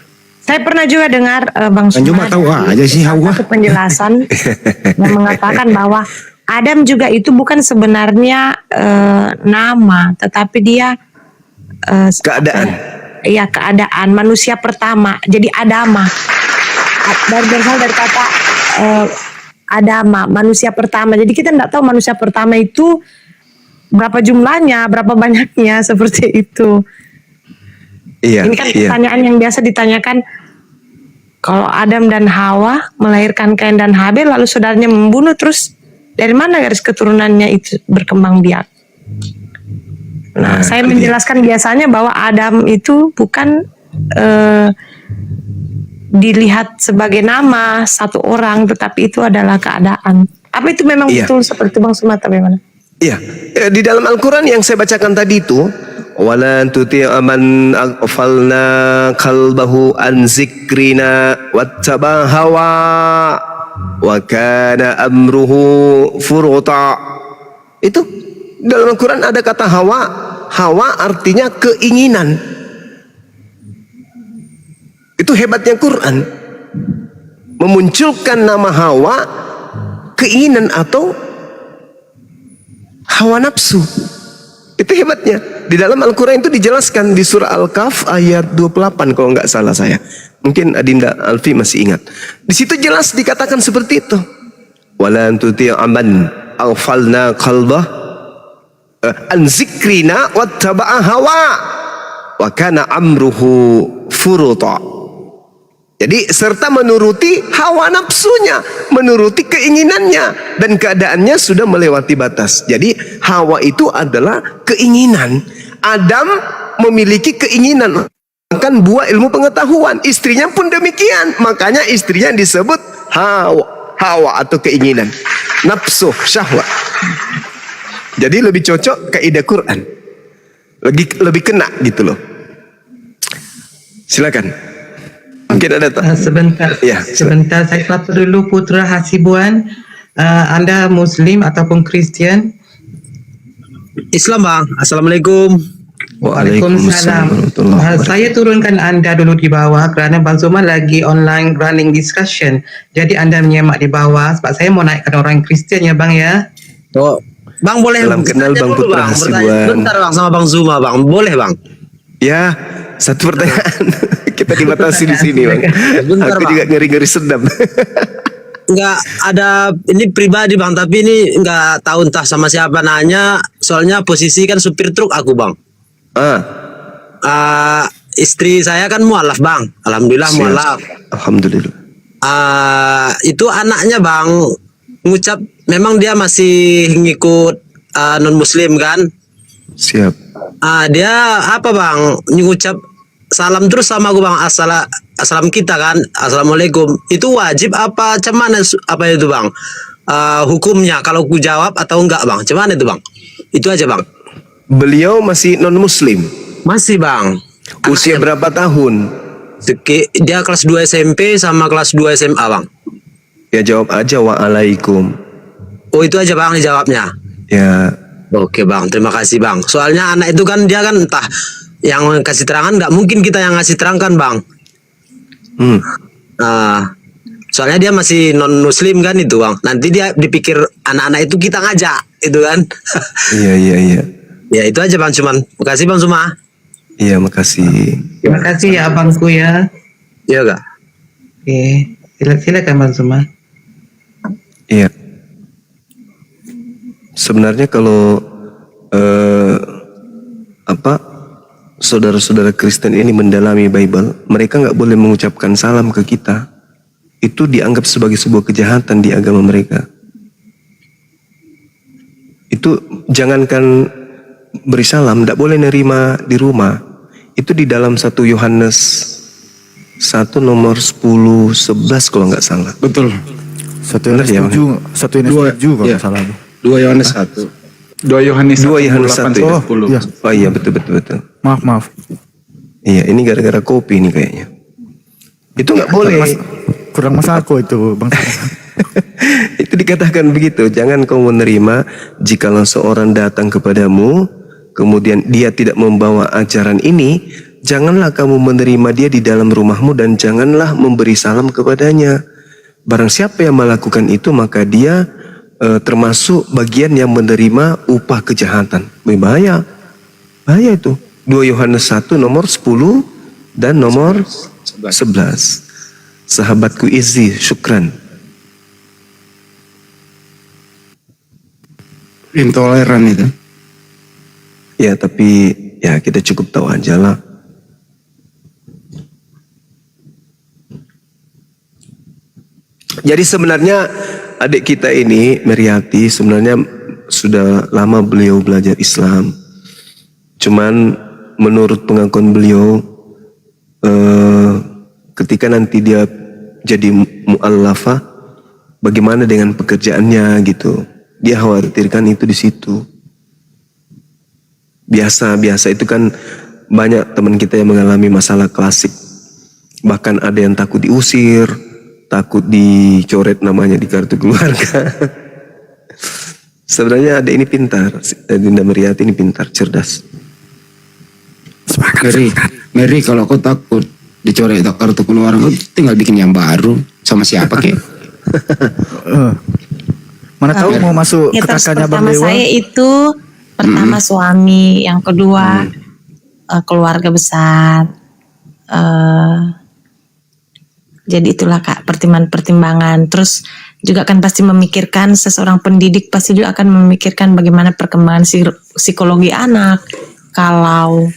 Saya pernah juga dengar Bang Cuma tahu aja sih Hawa. satu penjelasan yang mengatakan bahwa Adam juga itu bukan sebenarnya nama, tetapi dia Keadaan. Iya, keadaan manusia pertama. Jadi Adama. Berasal dari kata Adama, manusia pertama. Jadi kita tidak tahu manusia pertama itu berapa jumlahnya, berapa banyaknya, seperti itu. Iya. Ini kan pertanyaan yang biasa ditanyakan, kalau Adam dan Hawa melahirkan Kain dan Habel, lalu saudaranya membunuh, terus dari mana garis keturunannya itu berkembang biak? Nah, saya menjelaskan biasanya bahwa Adam itu bukan dilihat sebagai nama satu orang, tetapi itu adalah keadaan. Apa itu memang betul seperti Bang Sumata bagaimana? Iya, di dalam Al-Quran yang saya bacakan tadi itu, wala tuti'a man aghfalna qalbahu an zikrina wattaba hawa wa kana amruhu furuta. Itu dalam Al-Quran ada kata hawa. Hawa artinya keinginan. Itu hebatnya Quran, memunculkan nama Hawa, keinginan atau hawa nafsu. Itu hebatnya. Di dalam Al-Quran itu dijelaskan di surah Al-Kahf ayat 28 kalau nggak salah saya. Mungkin Adinda Alfi masih ingat. Di situ jelas dikatakan seperti itu. Wala tuti'a man aghfalna qalbah an zikrina wattaba'a hawa wa kana amruhu furuta. Jadi serta menuruti hawa nafsunya, menuruti keinginannya, dan keadaannya sudah melewati batas. Jadi hawa itu adalah keinginan. Adam memiliki keinginan, bahkan buah ilmu pengetahuan. Istrinya pun demikian, makanya istrinya disebut hawa atau keinginan, nafsu, syahwat. Jadi lebih cocok kaidah Quran, lebih kena gitu loh. Silakan. Mungkin ada Sebentar, Ya, sebentar. Saya sapa dulu Putra Hasibuan. Anda Muslim ataupun Kristian? Islam bang. Assalamualaikum. Waalaikumsalam warahmatullahi wabarakatuh. Saya turunkan anda dulu di bawah kerana Bang Zuma lagi online running discussion. Jadi anda menyemak di bawah sebab saya mau naikkan orang Kristian ya Bang ya. Oh, Bang boleh Salam kenal tanya Bang dulu, Putra Bang. Bertanya Hasibuan. sebentar Bang sama Bang Zuma Bang. Boleh Bang? Ya, satu pertanyaan. Kita dibatasi di sini, Bang. Bentar, Aku Bang. juga ngeri-ngeri sedap. Nggak ada, ini pribadi Bang, tapi ini nggak tahu entah sama siapa nanya. Soalnya posisi kan supir truk aku Bang. Istri saya kan mualaf Bang. Alhamdulillah Siap. mualaf. Alhamdulillah. Itu anaknya Bang ngucap, memang dia masih ngikut non muslim kan. Siap. Dia apa Bang ngucap salam terus sama aku Bang, assalam kita kan, assalamualaikum. Itu wajib apa cuman apa itu Bang? Hukumnya kalau ku jawab atau enggak Bang? Cuman itu Bang? Itu aja Bang. Beliau masih non-muslim. Masih Bang. Usia berapa tahun? Dia kelas 2 SMP sama kelas 2 SMA Bang. Ya jawab aja waalaikum. Oh itu aja Bang dijawabnya. Ya. Oke Bang, terima kasih Bang. Soalnya anak itu kan dia kan entah yang kasih terangan, nggak mungkin kita yang ngasih terangkan Bang. Soalnya dia masih non muslim kan itu Bang. Nanti dia dipikir anak-anak itu kita ngajak itu kan. Iya. Ya itu aja Bang, cuman makasih Bang Zuma. Iya, makasih. Terima kasih ya abangku ya. Iya gak? Oke, silakan Bang Zuma. Iya. Sebenarnya kalau saudara-saudara Kristen ini mendalami Bible, mereka nggak boleh mengucapkan salam ke kita. Itu dianggap sebagai sebuah kejahatan di agama mereka. Itu jangankan beri salam, tidak boleh nerima di rumah. Itu di dalam 1 Yohanes 1 nomor 10 11 kalau nggak salah. Betul. Satu Yohanes Benar ya, 7 kalau nggak salah. 2 Yohanes 1. 2 Yohanes 2 Yohanes 1 ya? 10. Iya. Oh iya, betul. Maaf. Iya, ini gara-gara kopi nih kayaknya. Itu nggak boleh. Kurang masako itu Bang. Itu dikatakan begitu. Jangan kau menerima jikalau seorang datang kepadamu, kemudian dia tidak membawa ajaran ini, janganlah kamu menerima dia di dalam rumahmu dan janganlah memberi salam kepadanya. Barang siapa yang melakukan itu, maka dia termasuk bagian yang menerima upah kejahatan. Bahaya itu. 2 Yohanes 1 nomor 10 dan nomor 11. Sahabatku Izzi, syukran. Intoleran itu. Ya, tapi ya kita cukup tahu aja lah. Jadi sebenarnya adik kita ini, Meriati, sebenarnya sudah lama beliau belajar Islam. Cuman menurut pengakuan beliau, ketika nanti dia jadi mu'allafah, bagaimana dengan pekerjaannya gitu. Dia khawatirkan itu di situ. Biasa itu kan banyak teman kita yang mengalami masalah klasik. Bahkan ada yang takut diusir, takut dicoret namanya di kartu keluarga. Sebenarnya adik ini pintar, Dinda Meriati ini pintar, cerdas. Mary, kalau kau takut dicoret kartu keluarga, kau tinggal bikin yang baru. Sama siapa kek? Mana tahu mau masuk Ya, ke terus kakaknya Bang pertama Dewa. saya itu pertama suami, yang kedua keluarga besar. Jadi itulah Kak pertimbangan. Terus juga kan pasti memikirkan, seseorang pendidik pasti juga akan memikirkan bagaimana perkembangan psikologi anak. Kalau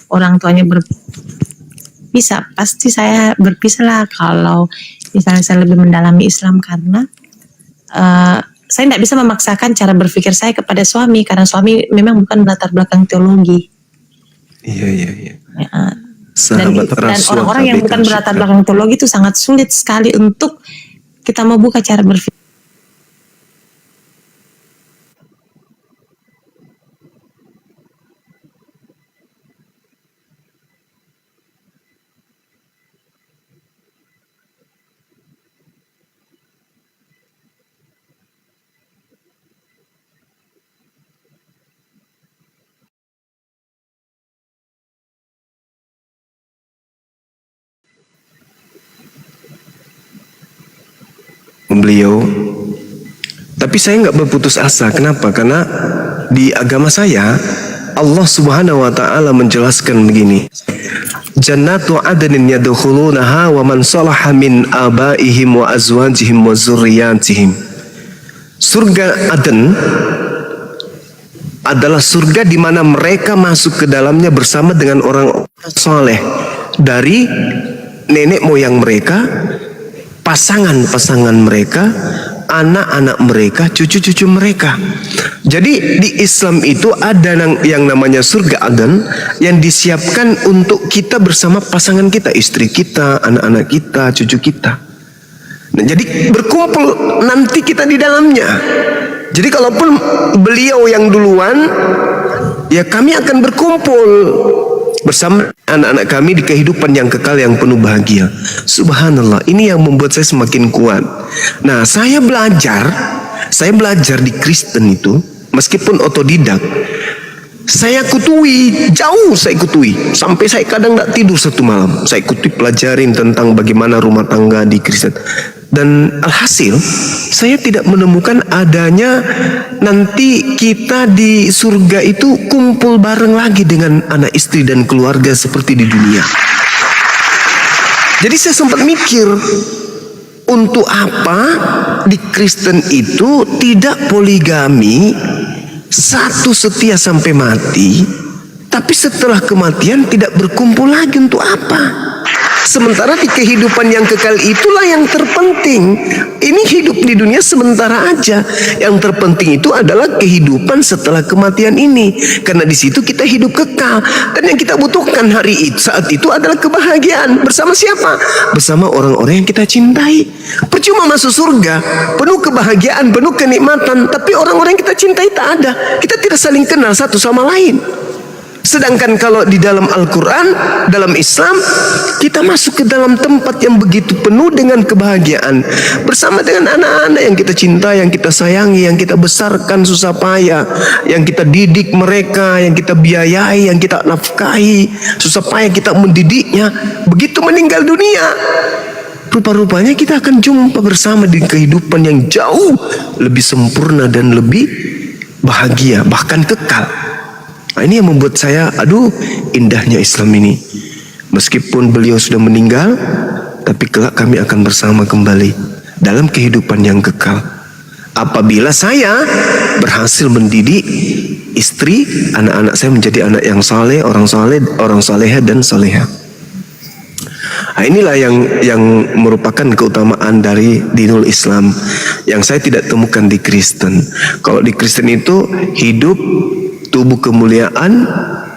orang tuanya berpisah, pasti saya berpisah lah kalau misalnya saya lebih mendalami Islam, karena saya tidak bisa memaksakan cara berpikir saya kepada suami karena suami memang bukan latar belakang teologi. Iya. Ya, dan Rasul orang-orang yang bukan berlatar belakang teologi itu sangat sulit sekali untuk kita membuka cara berpikir. beliau. Tapi saya nggak berputus asa. Kenapa? Karena di agama saya Allah Subhanahu wa taala menjelaskan begini. Jannatu adnin yadkhulunaha wa man salaha min abaihim wa azwajihim wa zurriyyatihim. Surga Aden adalah surga di mana mereka masuk ke dalamnya bersama dengan orang soleh dari nenek moyang mereka, pasangan-pasangan mereka, anak-anak mereka, cucu-cucu mereka. Jadi di Islam itu ada yang namanya surga Aden yang disiapkan untuk kita bersama pasangan kita, istri kita, anak-anak kita, cucu kita. Nah, jadi berkumpul nanti kita di dalamnya. Jadi kalaupun beliau yang duluan, ya kami akan berkumpul bersama anak-anak kami di kehidupan yang kekal yang penuh bahagia. Subhanallah, ini yang membuat saya semakin kuat. Nah, saya belajar di Kristen itu, meskipun otodidak, saya kutui, jauh saya kutui, sampai saya kadang tidak tidur satu malam. Saya kutui pelajarin tentang bagaimana rumah tangga di Kristen. Dan alhasil, saya tidak menemukan adanya nanti kita di surga itu kumpul bareng lagi dengan anak istri dan keluarga seperti di dunia. Jadi saya sempat mikir, untuk apa di Kristen itu tidak poligami, satu setia sampai mati, tapi setelah kematian tidak berkumpul lagi, untuk apa? Sementara di kehidupan yang kekal itulah yang terpenting. Ini hidup di dunia sementara aja. Yang terpenting itu adalah kehidupan setelah kematian ini. Karena di situ kita hidup kekal. Dan yang kita butuhkan saat itu adalah kebahagiaan. Bersama siapa? Bersama orang-orang yang kita cintai. Percuma masuk surga, penuh kebahagiaan, penuh kenikmatan, tapi orang-orang yang kita cintai tak ada. Kita tidak saling kenal satu sama lain. Sedangkan kalau di dalam Al-Quran, dalam Islam, kita masuk ke dalam tempat yang begitu penuh dengan kebahagiaan. Bersama dengan anak-anak yang kita cinta, yang kita sayangi, yang kita besarkan susah payah, yang kita didik mereka, yang kita biayai, yang kita nafkahi, susah payah kita mendidiknya. Begitu meninggal dunia, rupa-rupanya kita akan jumpa bersama di kehidupan yang jauh lebih sempurna dan lebih bahagia, bahkan kekal. Nah, ini yang membuat saya, indahnya Islam ini. Meskipun beliau sudah meninggal, tapi kelak kami akan bersama kembali dalam kehidupan yang kekal. Apabila saya berhasil mendidik istri, anak-anak saya menjadi anak yang saleh, orang saleha dan saleha. Nah, inilah yang merupakan keutamaan dari dinul Islam yang saya tidak temukan di Kristen. Kalau di Kristen itu hidup tubuh kemuliaan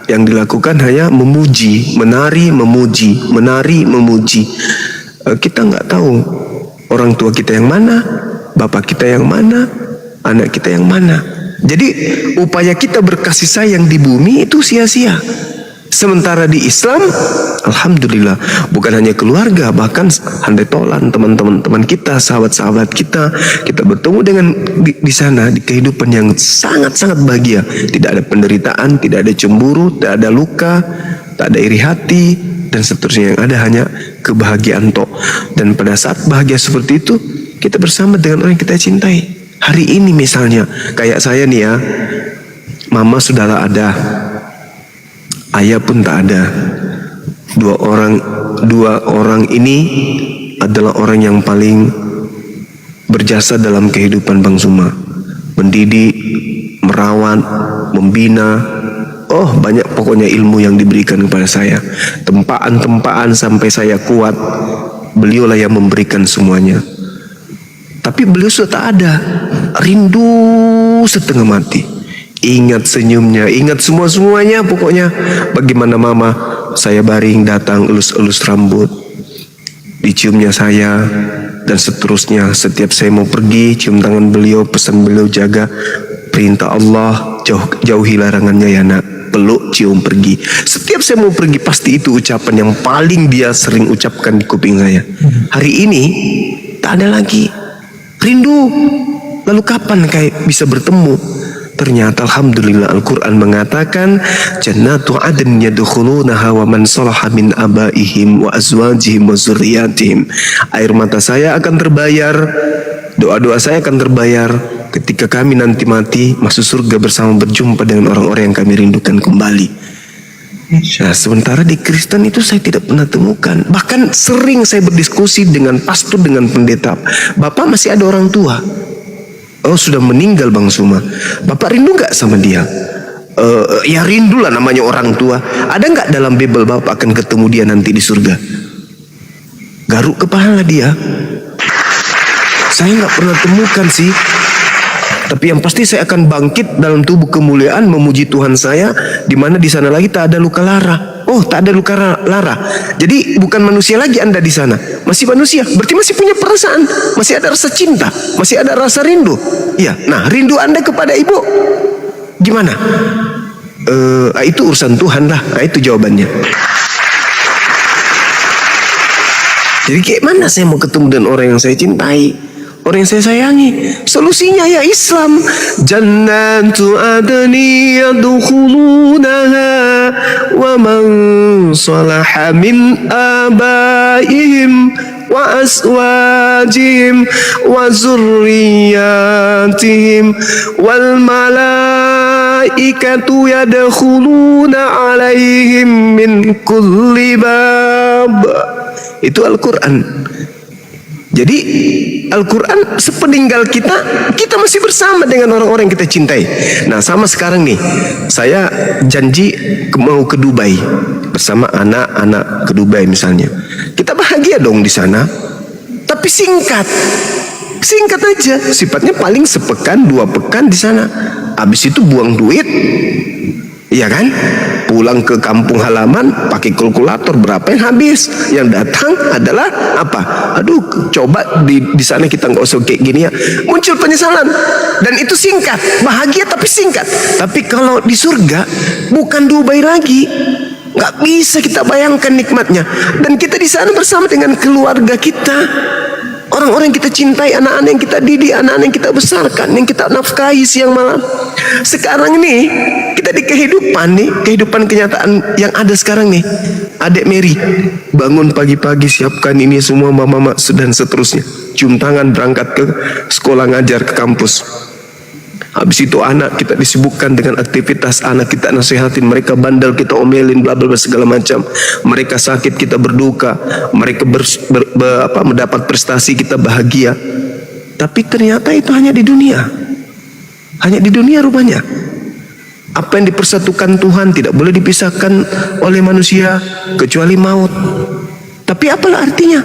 yang dilakukan hanya memuji, menari, memuji, menari, memuji. Kita nggak tahu orang tua kita yang mana, bapak kita yang mana, anak kita yang mana. Jadi upaya kita berkasih sayang di bumi itu sia-sia. Sementara di Islam, alhamdulillah, bukan hanya keluarga, bahkan handai tolan teman-teman kita, sahabat-sahabat kita bertemu dengan di sana di kehidupan yang sangat-sangat bahagia. Tidak ada penderitaan, tidak ada cemburu, tidak ada luka, tak ada iri hati dan seterusnya. Yang ada hanya kebahagiaan tok. Dan pada saat bahagia seperti itu, kita bersama dengan orang yang kita cintai. Hari ini misalnya, kayak saya nih ya, mama sudahlah ada, ayah pun tak ada. Dua orang ini adalah orang yang paling berjasa dalam kehidupan Bang Suma. Mendidik, merawat, membina. Banyak pokoknya ilmu yang diberikan kepada saya. Tempaan-tempaan sampai saya kuat, beliaulah yang memberikan semuanya. Tapi beliau sudah tak ada. Rindu setengah mati. Ingat senyumnya, ingat semua-semuanya pokoknya. Bagaimana mama, saya baring datang elus-elus rambut, diciumnya saya, dan seterusnya. Setiap saya mau pergi, cium tangan beliau, pesan beliau jaga. Perintah Allah, jauhi larangannya ya nak. Peluk, cium, pergi. Setiap saya mau pergi, pasti itu ucapan yang paling dia sering ucapkan di kuping saya. Hari ini, tak ada lagi. Rindu, lalu kapan kayak bisa bertemu? Ternyata alhamdulillah Al-Quran mengatakan Jannatu adn yadkhulunaha wa man salaha min abaihim wa azwajihim wa zurriyatihim. Air mata saya akan terbayar Doa-doa saya akan terbayar ketika kami nanti mati masuk surga bersama berjumpa dengan orang-orang yang kami rindukan kembali. Nah, sementara di Kristen itu saya tidak pernah temukan. Bahkan sering saya berdiskusi dengan pastor, dengan pendeta. Bapak masih ada orang tua. Oh, sudah meninggal Bang Suma. Bapak rindu nggak sama dia? Ya rindulah, namanya orang tua. Ada nggak dalam Bible Bapak akan ketemu dia nanti di surga? Garuk kepala dia. Saya nggak pernah temukan sih. Tapi yang pasti saya akan bangkit dalam tubuh kemuliaan memuji Tuhan saya, di mana di sana lagi tak ada luka lara. Oh, tak ada luka lara. Jadi bukan manusia lagi Anda di sana. Masih manusia, berarti masih punya perasaan, masih ada rasa cinta, masih ada rasa rindu. Iya. Nah, rindu Anda kepada ibu gimana? Itu urusan Tuhan lah. Nah, itu jawabannya. Jadi kayak mana saya mau ketemu dengan orang yang saya cintai, orang yang saya sayangi? Solusinya ya Islam. Jannatu adni yadkhulunaha wa man salaha min abaihim wa aswajihim wa zurriyatihim wal malaikatu yadkhuluna alaihim min kulli bab. Itu Al-Quran. Jadi Al-Quran sepeninggal kita masih bersama dengan orang-orang yang kita cintai. Nah, sama sekarang nih, saya janji mau ke Dubai bersama anak-anak ke Dubai misalnya. Kita bahagia dong di sana, tapi singkat aja. Sifatnya paling sepekan 2 pekan di sana. Habis itu buang duit, iya kan? Pulang ke kampung halaman pakai kalkulator berapa yang habis. Yang datang adalah apa? Aduh, coba di sana kita nggak usah kayak gini ya. Muncul penyesalan. Dan itu singkat, bahagia tapi singkat. Tapi kalau di surga bukan Dubai lagi. Nggak bisa kita bayangkan nikmatnya. Dan kita di sana bersama dengan keluarga kita. Orang-orang yang kita cintai, anak-anak yang kita didik, anak-anak yang kita besarkan, yang kita nafkahi siang malam. Sekarang ini kita di kehidupan kenyataan yang ada sekarang nih. Adik Mary bangun pagi-pagi, siapkan ini semua, mama dan seterusnya. Cium tangan berangkat ke sekolah, ngajar ke kampus. Habis itu anak kita disibukkan dengan aktivitas, anak kita nasihatin, mereka bandel kita omelin, bla bla segala macam. Mereka sakit kita berduka, mereka mendapat prestasi kita bahagia. Tapi ternyata itu hanya di dunia. Hanya di dunia rupanya. Apa yang dipersatukan Tuhan tidak boleh dipisahkan oleh manusia kecuali maut. Tapi apalah artinya?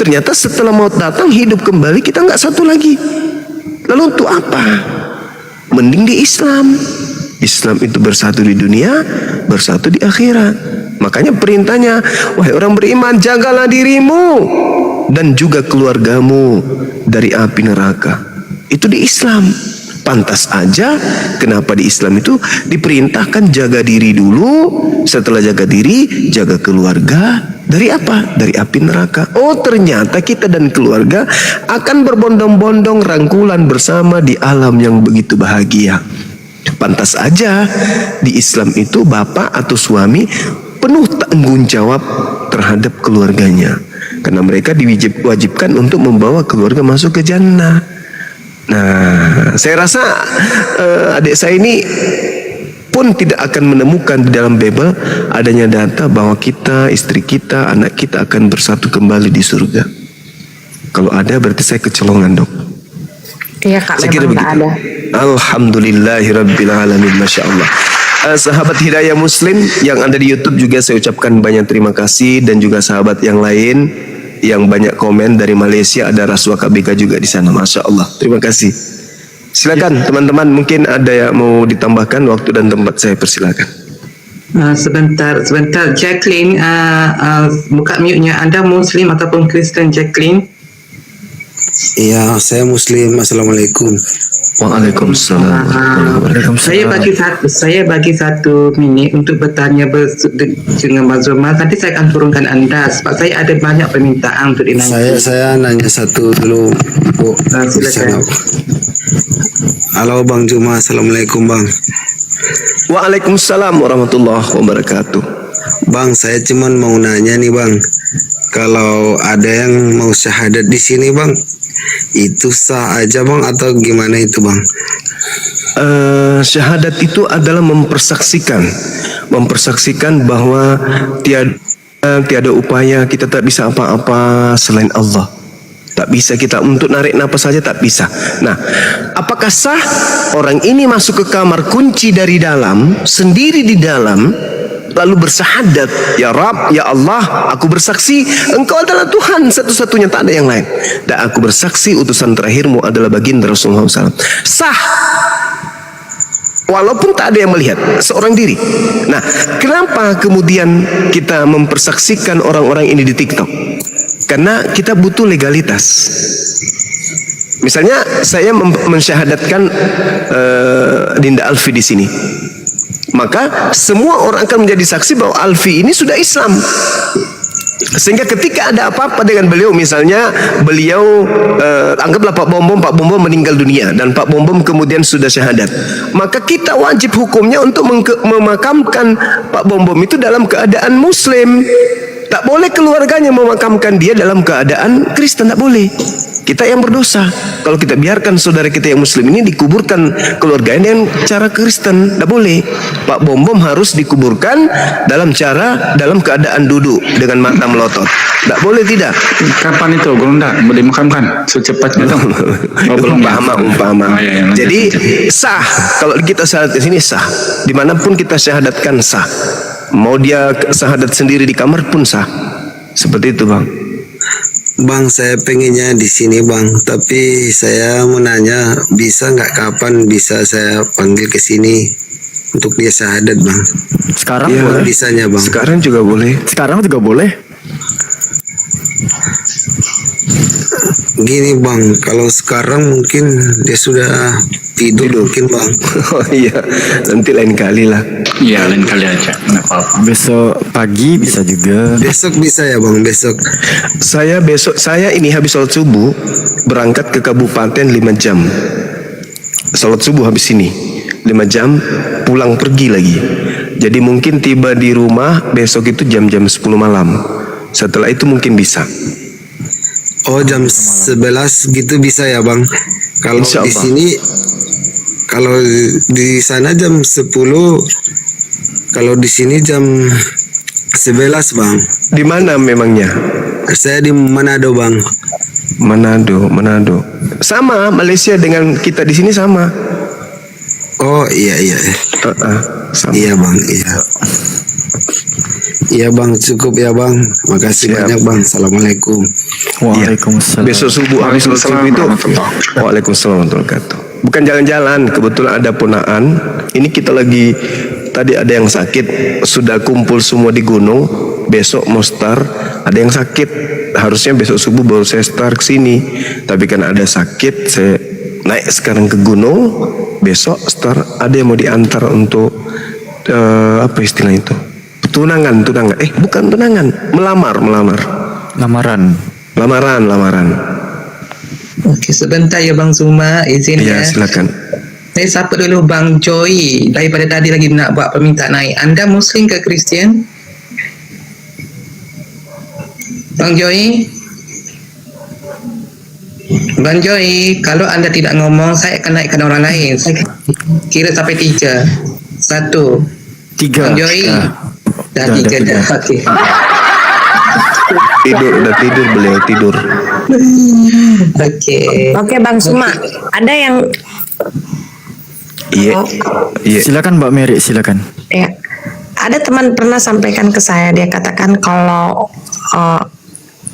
Ternyata setelah maut datang, hidup kembali, kita nggak satu lagi. Lalu untuk apa? Mending di Islam. Islam itu bersatu di dunia, bersatu di akhirat. Makanya perintahnya, wahai orang beriman, jagalah dirimu dan juga keluargamu dari api neraka. Itu di Islam. Pantas aja kenapa di Islam itu diperintahkan jaga diri dulu, setelah jaga diri jaga keluarga dari apa? Dari api neraka. Oh, ternyata kita dan keluarga akan berbondong-bondong rangkulan bersama di alam yang begitu bahagia. Pantas aja di Islam itu bapak atau suami penuh tanggung jawab terhadap keluarganya, karena mereka diwajibkan untuk membawa keluarga masuk ke jannah. Nah, saya rasa adik saya ini pun tidak akan menemukan di dalam Bible adanya data bahwa kita, istri kita, anak kita akan bersatu kembali di surga. Kalau ada berarti saya kecolongan, Dok. Iya Kak, Saya kira memang begitu. tak ada. Alhamdulillahirabbil Masya Allah. Sahabat Hidayah Muslim yang ada di YouTube juga saya ucapkan banyak terima kasih, dan juga sahabat yang lain yang banyak komen dari Malaysia, ada Raswa KBK juga di sana. Masya Allah, terima kasih. Silakan teman-teman, mungkin ada yang mau ditambahkan, waktu dan tempat saya persilakan. Sebentar Jacqueline, buka mute-nya. Anda Muslim ataupun Kristen, Jacqueline? Iya, saya Muslim. Assalamualaikum. Waalaikumsalam. Saya bagi satu minit untuk bertanya dengan Mas Zuma. Nanti saya akan turunkan Anda sebab saya ada banyak permintaan untuk dinanti. Saya nanya satu dulu, Bu. Silakan. Halo Bang Juma, Assalamualaikum Bang. Waalaikumsalam warahmatullahi wabarakatuh. Bang, saya cuman mau nanya nih Bang, kalau ada yang mau syahadat di sini Bang, itu sah aja bang atau gimana itu bang? Syahadat itu adalah mempersaksikan bahwa tiada upaya, kita tak bisa apa-apa selain Allah. Tak bisa kita untuk narik napas saja, tak bisa. Nah, apakah sah orang ini masuk ke kamar kunci dari dalam, sendiri di dalam, lalu bersahadat, ya Rabb, ya Allah, aku bersaksi Engkau adalah Tuhan satu-satunya, tak ada yang lain, dan aku bersaksi utusan terakhirmu adalah baginda Rasulullah SAW. Sah, walaupun tak ada yang melihat, seorang diri. Nah, kenapa kemudian kita mempersaksikan orang-orang ini di TikTok? Karena kita butuh legalitas. Misalnya saya mensyahadatkan Dinda Alfi di sini, maka semua orang akan menjadi saksi bahwa Alfi ini sudah Islam. Sehingga ketika ada apa-apa dengan beliau, misalnya beliau anggaplah Pak Bom meninggal dunia dan Pak Bom kemudian sudah syahadat, maka kita wajib hukumnya untuk memakamkan Pak Bom itu dalam keadaan Muslim. Tak boleh keluarganya memakamkan dia dalam keadaan Kristen, tak boleh. Kita yang berdosa kalau kita biarkan saudara kita yang Muslim ini dikuburkan keluarganya dengan cara Kristen, tak boleh. Pak Bom harus dikuburkan dalam keadaan duduk dengan mata melotot, tak boleh. Tidak. Kapan itu Gurunda boleh makamkan secepatnya dong? Umpama. Ya, jadi sah kalau kita syahadat di sini, sah dimanapun kita syahadatkan sah. Mau dia syahadat sendiri di kamar pun sah. Seperti itu bang. Bang, saya pengennya di sini bang, tapi saya mau nanya, bisa nggak kapan bisa saya panggil ke sini untuk dia syahadat bang? Sekarang Ya, boleh. Bisanya bang. Sekarang juga boleh. Sekarang juga boleh. Gini bang, kalau sekarang mungkin dia sudah tidur mungkin bang. Oh iya, nanti lain kali lah. Iya, lain kali aja, nggak apa-apa. Besok pagi bisa juga. Besok bisa ya bang, besok. Saya ini habis sholat subuh berangkat ke kabupaten 5 jam. Sholat subuh habis ini 5 jam, pulang pergi lagi. Jadi mungkin tiba di rumah besok itu jam-jam 10 malam. Setelah itu mungkin bisa. Oh, jam 11 gitu bisa ya bang. Kalau Insya di Allah. sini, kalau di sana jam 10, kalau di sini jam 11 bang. Di mana memangnya? Saya di Manado bang. Manado. Sama, Malaysia dengan kita di sini sama. Oh iya. Sama. Iya bang, iya. Iya bang, cukup ya bang. Makasih Siap. banyak bang. Assalamualaikum. Waalaikumsalam. Besok subuh habis sholat subuh itu. Waalaikumsalam warahmatullahi wabarakatuh. Bukan jalan-jalan, kebetulan ada ponaan. Ini kita lagi, tadi ada yang sakit, sudah kumpul semua di gunung. Besok mau start, ada yang sakit. Harusnya besok subuh baru saya start ke sini. Tapi kan ada sakit, saya naik sekarang ke gunung. Besok start, ada yang mau diantar untuk apa istilah itu? Tunangan. Bukan tunangan, melamar. Lamaran. Okey, sebentar ya Bang Zuma, izin Ya, ya. silakan. Saya sapa dulu Bang Joy. Daripada tadi lagi nak buat permintaan naik. Anda Muslim ke Kristian? Bang Joy? Bang Joy, kalau anda tidak ngomong, saya akan naikkan orang lain. Saya kira sampai 3. 1. 3. Bang Joy. Dah 3 dah. Okey. Udah tidur beliau tidur. Okey. Oke Bang Suma, ada yang Iya. Silakan Mbak Mary, silakan. ya, ada teman pernah sampaikan ke saya, dia katakan kalau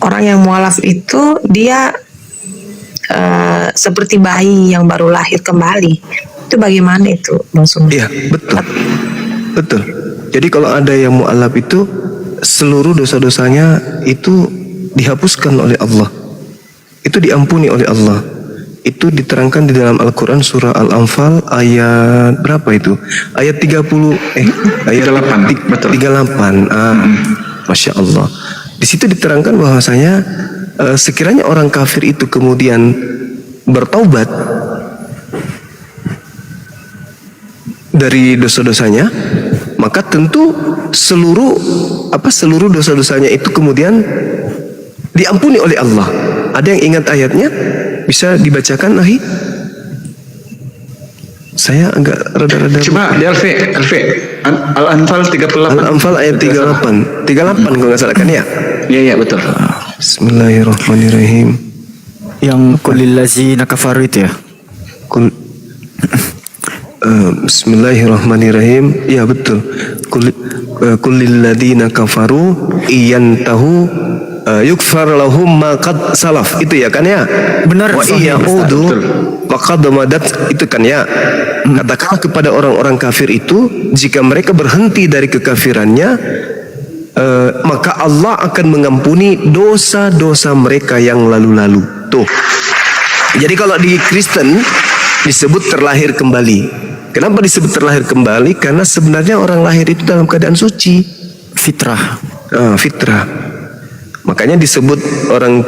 orang yang mualaf itu dia seperti bayi yang baru lahir kembali. Itu bagaimana itu Bang Suma? Iya, betul. Jadi kalau ada yang mu'alaf itu seluruh dosa-dosanya itu dihapuskan oleh Allah. Itu diampuni oleh Allah. Itu diterangkan di dalam Al-Qur'an surah Al-Anfal ayat berapa itu? Ayat 30 ayat 38, betul. 38. Masya Allah. Di situ diterangkan bahwasanya sekiranya orang kafir itu kemudian bertaubat dari dosa-dosanya, maka tentu seluruh dosa-dosanya itu kemudian diampuni oleh Allah. Ada yang ingat ayatnya? Bisa dibacakan, Ahi? Saya agak rada-rada. Coba di Al-Anfal 38. Al-Anfal ayat 38. 38 kalau nggak salah kan ya? Iya betul. Bismillahirrahmanirrahim. Yang kulillazina kafaru itu ya. Bismillahirrahmanirrahim. Ya betul. Kullil ladina kafaru iyantahu yukfar lahum ma qad salaf. Itu ya kan ya? Benar, Wa sahih, iyaudu maqad madat, itu kan ya? Katakanlah kepada orang-orang kafir itu, jika mereka berhenti dari kekafirannya, maka Allah akan mengampuni dosa-dosa mereka yang lalu-lalu. Tuh. Jadi kalau di Kristen disebut terlahir kembali. Kenapa disebut terlahir kembali? Karena sebenarnya orang lahir itu dalam keadaan suci. Fitrah. Fitrah. Makanya disebut orang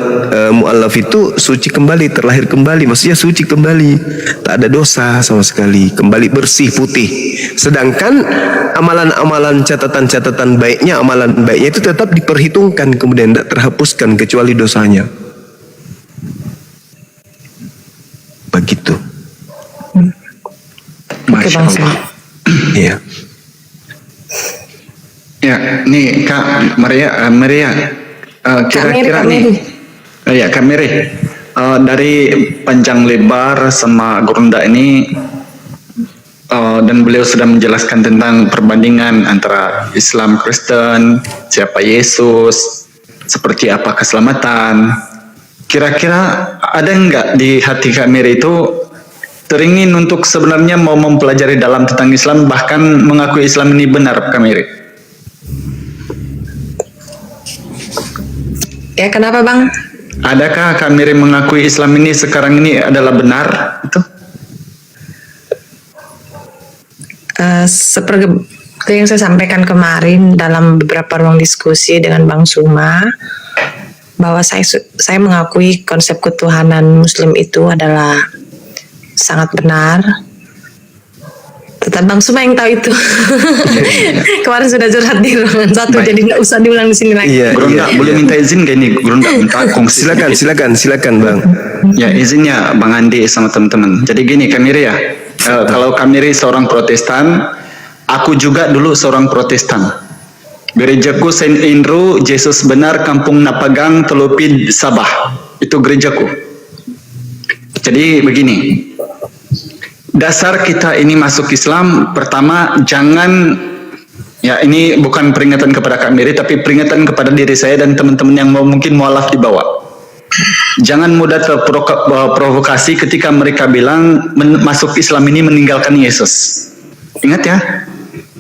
mu'allaf itu suci kembali, terlahir kembali. Maksudnya suci kembali. Tak ada dosa sama sekali. Kembali bersih, putih. Sedangkan amalan-amalan catatan-catatan baiknya, amalan baiknya itu tetap diperhitungkan. Kemudian tidak terhapuskan kecuali dosanya. Begitu. Oke, Bang Suma. Iya. Ya, nih Kak Maria, kira-kira Kak nih, ya Kak Mary, dari panjang lebar sama Gurunda ini, dan beliau sudah menjelaskan tentang perbandingan antara Islam, Kristen, siapa Yesus, seperti apa keselamatan. Kira-kira ada nggak di hati Kak Mary itu teringin untuk sebenarnya mau mempelajari dalam tentang Islam, bahkan mengakui Islam ini benar, Kak Mary? Ya, kenapa Bang? Adakah Kak Mary mengakui Islam ini sekarang ini adalah benar? Itu? Seperti yang saya sampaikan kemarin dalam beberapa ruang diskusi dengan Bang Suma, bahwa saya mengakui konsep ketuhanan Muslim itu adalah sangat benar. Tetap Bang Suma yang tahu itu. Kemarin sudah curhat di ruangan satu, jadi nggak usah diulang di sini lagi. Iya, Gurunda, boleh minta izin gak nih? Gurunda minta kongsi. Silakan Bang. Ya, izinnya Bang Andi sama teman-teman. Jadi gini, Kak Mary ya, kalau Kak Mary seorang Protestan, aku juga dulu seorang Protestan. Gerejaku Saint Andrew, Yesus Benar, Kampung Napagang, Telupid, Sabah. Itu gerejaku. Jadi begini, dasar kita ini masuk Islam, pertama jangan, ya ini bukan peringatan kepada Kak Mary, tapi peringatan kepada diri saya dan teman-teman yang mungkin mualaf di bawah. Jangan mudah terprovokasi ketika mereka bilang masuk Islam ini meninggalkan Yesus. Ingat ya,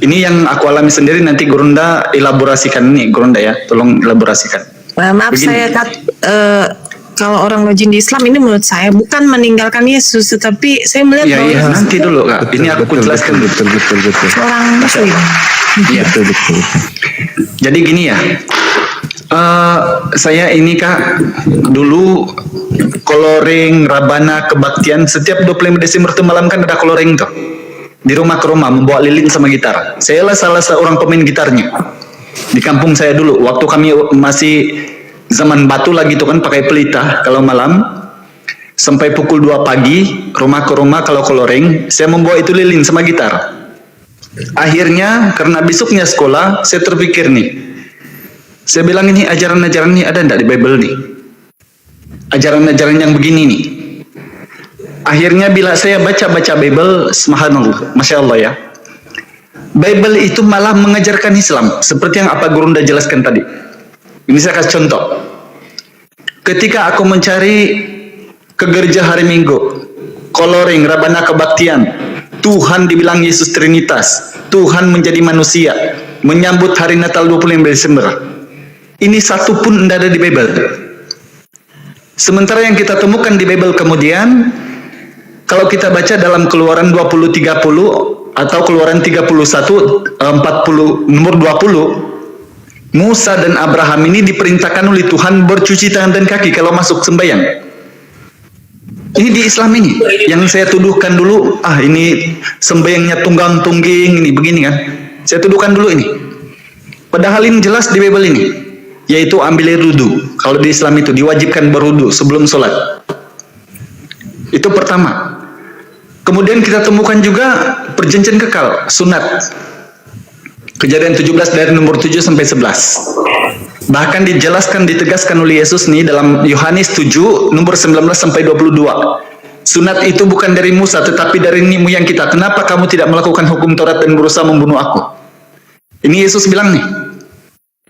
ini yang aku alami sendiri, nanti Gurunda elaborasikan nih, Gurunda ya, tolong elaborasikan. Maaf, Begini. saya kalau orang rajin di Islam ini menurut saya bukan meninggalkan Yesus, tetapi saya melihat bahwa Iya, Yesus nanti itu dulu Kak, ini aku jelaskan. Betul. orang Muslim. Iya. Betul. Jadi gini ya, saya ini Kak, dulu coloring, rabana, kebaktian, setiap 25 Desember itu malam kan ada coloring tuh. Di rumah ke rumah, membawa lilin sama gitar. Saya lah salah seorang pemain gitarnya. Di kampung saya dulu, waktu kami masih zaman batu lagi tuh kan, pakai pelita kalau malam. Sampai pukul 2 pagi, rumah ke rumah kalau coloring, saya membawa itu lilin sama gitar. Akhirnya karena besoknya sekolah, saya terpikir nih, saya bilang ini ajaran-ajaran ini ada enggak di Bible nih? Ajaran-ajaran yang begini nih. Akhirnya bila saya baca-baca Bible, subhanallah, Masya Allah ya, Bible itu malah mengajarkan Islam, seperti yang apa Gurunda jelaskan tadi. Ini saya kasih contoh. Ketika aku mencari ke gereja hari Minggu, coloring, rabana kebaktian, Tuhan dibilang Yesus Trinitas, Tuhan menjadi manusia, menyambut hari Natal 25 Desember. Ini satu pun tidak ada di Bible. Sementara yang kita temukan di Bible kemudian, kalau kita baca dalam Keluaran 20:30 atau Keluaran 31:40 nomor 20, Musa dan Abraham ini diperintahkan oleh Tuhan bercuci tangan dan kaki kalau masuk sembahyang. Ini di Islam ini yang saya tuduhkan dulu, ini sembahyangnya tunggang tungging ini begini kan. Saya tuduhkan dulu ini. Padahal ini jelas di Bible ini, yaitu ambil air wudu. Kalau di Islam itu diwajibkan berwudu sebelum sholat. Itu pertama. Kemudian kita temukan juga perjanjian kekal, sunat. Kejadian 17 dari nomor 7 sampai 11. Bahkan dijelaskan, ditegaskan oleh Yesus nih dalam Yohanes 7 nomor 19 sampai 22. Sunat itu bukan dari Musa tetapi dari nenek moyang kita. Kenapa kamu tidak melakukan hukum Taurat dan berusaha membunuh aku? Ini Yesus bilang nih.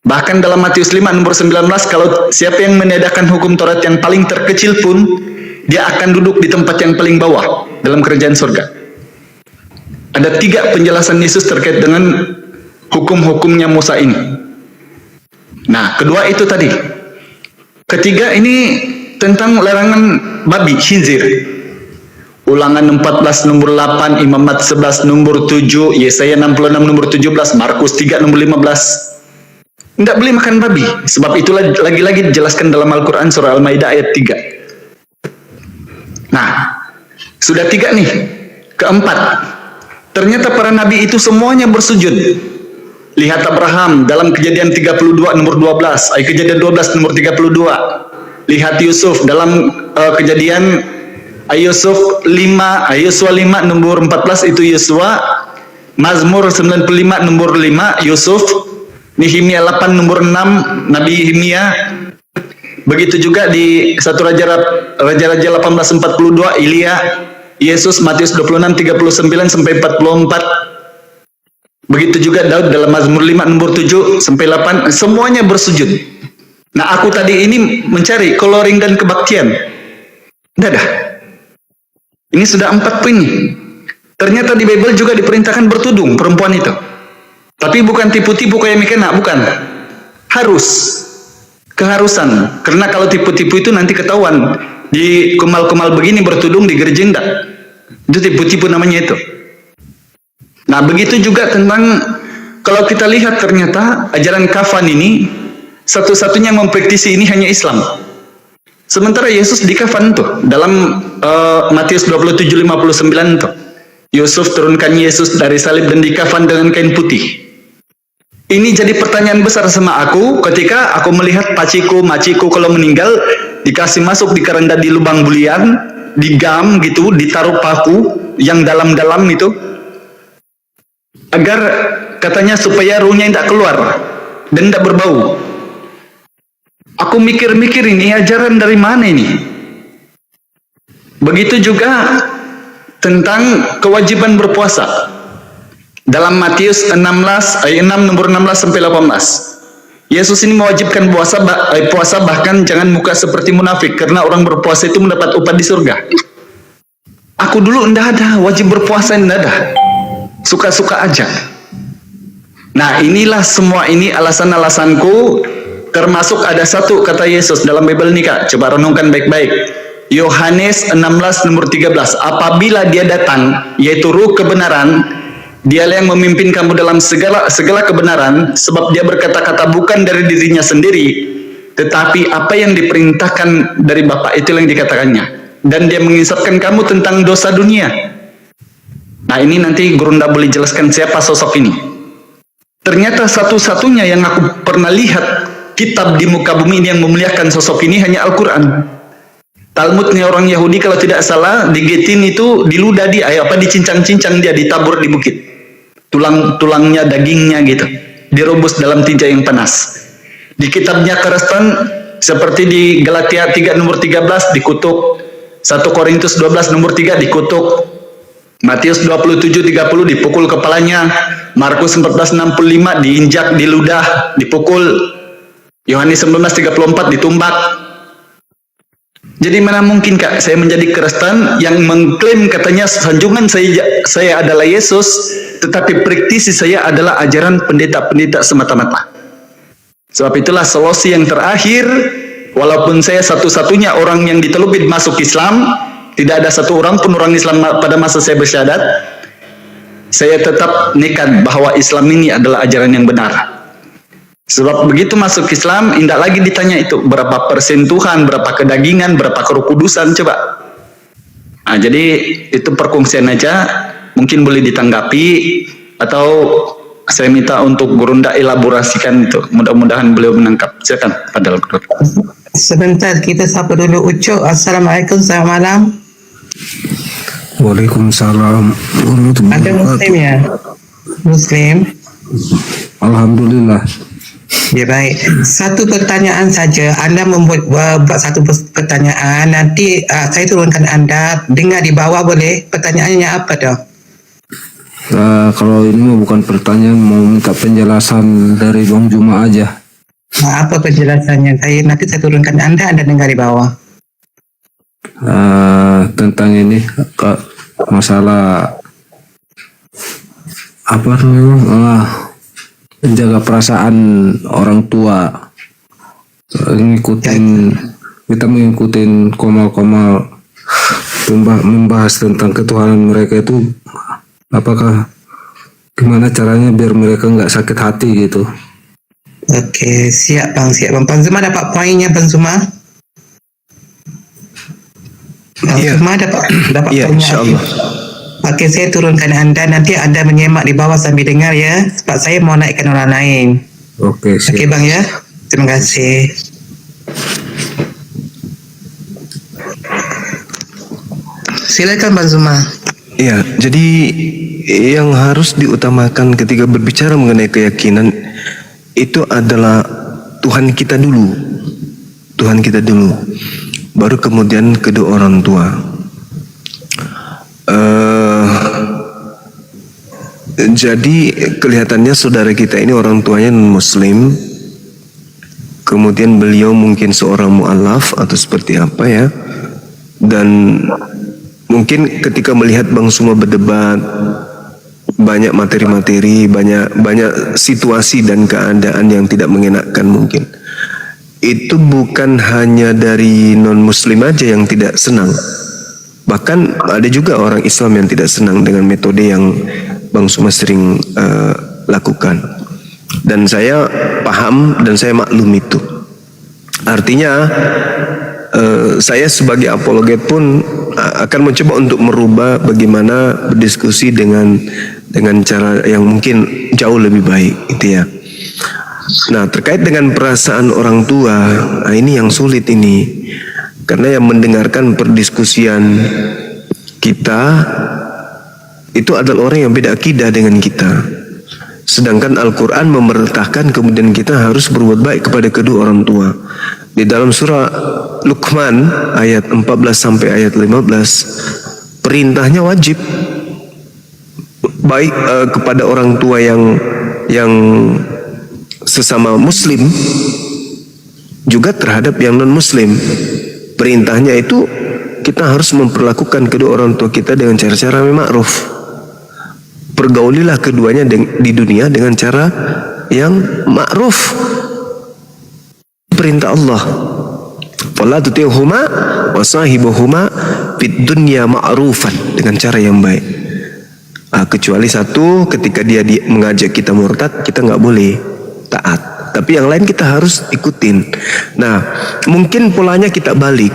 Bahkan dalam Matius 5 nomor 19, kalau siapa yang meniadakan hukum Taurat yang paling terkecil pun, dia akan duduk di tempat yang paling bawah dalam kerajaan surga. Ada 3 penjelasan Yesus terkait dengan hukum-hukumnya Musa ini. Nah, kedua itu tadi. Ketiga ini tentang larangan babi, khinzir. Ulangan 14 nomor 8, Imamat 11 nomor 7, Yesaya 66 nomor 17, Markus 3 nomor 15. Tidak boleh makan babi. Sebab itulah lagi-lagi dijelaskan dalam Al-Quran surah Al-Maidah ayat 3. Nah, sudah 3 nih. Keempat, ternyata para nabi itu semuanya bersujud. Lihat Abraham dalam Kejadian 32 nomor 12, Kejadian 12 nomor 32. Lihat Yusuf dalam Kejadian Yusuf 5, Yosua 5 nomor 14 itu Yosua. Mazmur 95 nomor 5 Yusuf. Nehemia 8 nomor 6 Nabi Nehemia. Begitu juga di 1 Raja-Raja 18:42 Ilya, Yesus Matius 26 39 sampai 44. Begitu juga Daud dalam Mazmur 5 nomor 7 sampai 8, semuanya bersujud. Nah, aku tadi ini mencari coloring dan kebaktian. Tidak ada. Ini sudah 4 poin nih. Ternyata di Bible juga diperintahkan bertudung perempuan itu. Tapi bukan tipu-tipu kayak Mikena, bukan. Harus. Keharusan. Karena kalau tipu-tipu itu nanti ketahuan. Di kumal-kumal begini bertudung di gereja enggak. Itu tipu-tipu namanya itu. Nah, begitu juga tentang kalau kita lihat ternyata ajaran kafan ini satu-satunya yang mempraktisi ini hanya Islam. Sementara Yesus di kafan tuh dalam Matius 27:59 tuh. Yusuf turunkan Yesus dari salib dan dikafan dengan kain putih. Ini jadi pertanyaan besar sama aku ketika aku melihat paciku, maciku kalau meninggal dikasih masuk di keranda di lubang bulian, digam gitu, ditaruh paku yang dalam-dalam itu, agar katanya supaya ruhnya tidak keluar dan tidak berbau. Aku mikir-mikir ini ajaran dari mana ini? Begitu juga tentang kewajiban berpuasa. Dalam Matius 16 ayat 6 nomor 16 sampai 18. Yesus ini mewajibkan puasa bahkan jangan muka seperti munafik karena orang berpuasa itu mendapat upah di surga. Aku dulu enggak ada wajib berpuasa, enggak ada. Suka-suka aja. Nah, inilah semua ini alasan-alasanku, termasuk ada satu kata Yesus dalam Bible nih Kak, coba renungkan baik-baik. Yohanes 16 nomor 13, apabila dia datang yaitu ruh kebenaran, dialah yang memimpin kamu dalam segala kebenaran, sebab dia berkata-kata bukan dari dirinya sendiri, tetapi apa yang diperintahkan dari Bapa itulah yang dikatakannya, dan dia mengisapkan kamu tentang dosa dunia. Nah, ini nanti Gurunda boleh jelaskan siapa sosok ini. Ternyata satu-satunya yang aku pernah lihat kitab di muka bumi ini yang memuliakan sosok ini hanya Al-Quran. Talmudnya orang Yahudi kalau tidak salah digetin itu diludah dia, dicincang-cincang dia, ditabur di bukit. Tulang-tulangnya, dagingnya gitu, direbus dalam tinja yang panas. Di kitabnya Kristen seperti di Galatia 3 nomor 13 dikutuk, 1 Korintus 12 nomor 3 dikutuk, Matius 27:30 dipukul kepalanya, Markus 14:65 diinjak, diludah, dipukul, Yohanes 19:34 ditumbak. Jadi mana mungkin Kak saya menjadi Kristen yang mengklaim katanya sanjungan saya adalah Yesus, tetapi praktisi saya adalah ajaran pendeta-pendeta semata-mata. Sebab itulah solusi yang terakhir, walaupun saya satu-satunya orang yang ditelupin masuk Islam, tidak ada satu orang pun orang Islam pada masa saya bersyahadat, saya tetap nekat bahwa Islam ini adalah ajaran yang benar. Sebab begitu masuk Islam, tidak lagi ditanya itu berapa persentuhan, berapa kedagingan, berapa kerukudusan, coba. Nah, jadi itu perkongsian aja, mungkin boleh ditanggapi atau saya minta untuk Gurunda elaborasikan itu. Mudah-mudahan beliau menangkap. Silakan, Padahal. Sebentar kita sapa dulu Ucok. Assalamualaikum, selamat malam. Waalaikumsalam warahmatullahi Anda Muslim wabarakatuh. ya? Muslim. Alhamdulillah. Ya baik. Satu pertanyaan saja. Anda buat satu pertanyaan. Nanti saya turunkan Anda. Dengar di bawah boleh? Pertanyaannya apa dah? Kalau ini mah bukan pertanyaan, mau minta penjelasan dari Bang Juma aja. Apa penjelasannya? Nanti saya turunkan Anda dengar di bawah. Tentang ini masalah apa tuh, menjaga perasaan orang tua, kita mengikutin komal-komal membahas tentang ketuhanan mereka itu, apakah gimana caranya biar mereka nggak sakit hati gitu. Oke, siap Bang. Bang Zuma dapat poinnya, Bang Zuma? Bang Iya. Zuma dapat Iya, poinnya. insyaallah. Oke, saya turunkan Anda. Nanti Anda menyemak di bawah sambil dengar ya. Sebab saya mau naikkan orang lain. Oke, siap. Oke Bang ya. Terima kasih. Silakan Bang Zuma. Ya, jadi yang harus diutamakan ketika berbicara mengenai keyakinan itu adalah Tuhan kita dulu. Tuhan kita dulu. Baru kemudian kedua orang tua. Jadi kelihatannya saudara kita ini orang tuanya non-muslim. Kemudian beliau mungkin seorang mu'alaf atau seperti apa ya. Dan mungkin ketika melihat Bang Suma berdebat, banyak materi-materi, banyak situasi dan keadaan yang tidak mengenakan mungkin. Itu bukan hanya dari non-muslim aja yang tidak senang. Bahkan ada juga orang Islam yang tidak senang dengan metode yang Bang Suma sering lakukan. Dan saya paham dan saya maklum itu. Artinya saya sebagai apologet pun akan mencoba untuk merubah bagaimana berdiskusi dengan cara yang mungkin jauh lebih baik, gitu ya. Nah, terkait dengan perasaan orang tua, ini yang sulit ini. Karena yang mendengarkan perdiskusian kita itu adalah orang yang beda akidah dengan kita. Sedangkan Al-Quran memerintahkan kemudian kita harus berbuat baik kepada kedua orang tua. Di dalam surah Luqman ayat 14 sampai ayat 15, perintahnya wajib baik kepada orang tua yang sesama muslim, juga terhadap yang non muslim. Perintahnya itu kita harus memperlakukan kedua orang tua kita dengan cara-cara ma'ruf. Pergaulilah keduanya di dunia dengan cara yang ma'ruf. Perintah Allah. Fala tuti'huma wa sahibuhuma fid dunya ma'rufan, dengan cara yang baik. Kecuali satu, ketika dia mengajak kita murtad, kita nggak boleh taat. Tapi yang lain kita harus ikutin. Nah, mungkin polanya kita balik.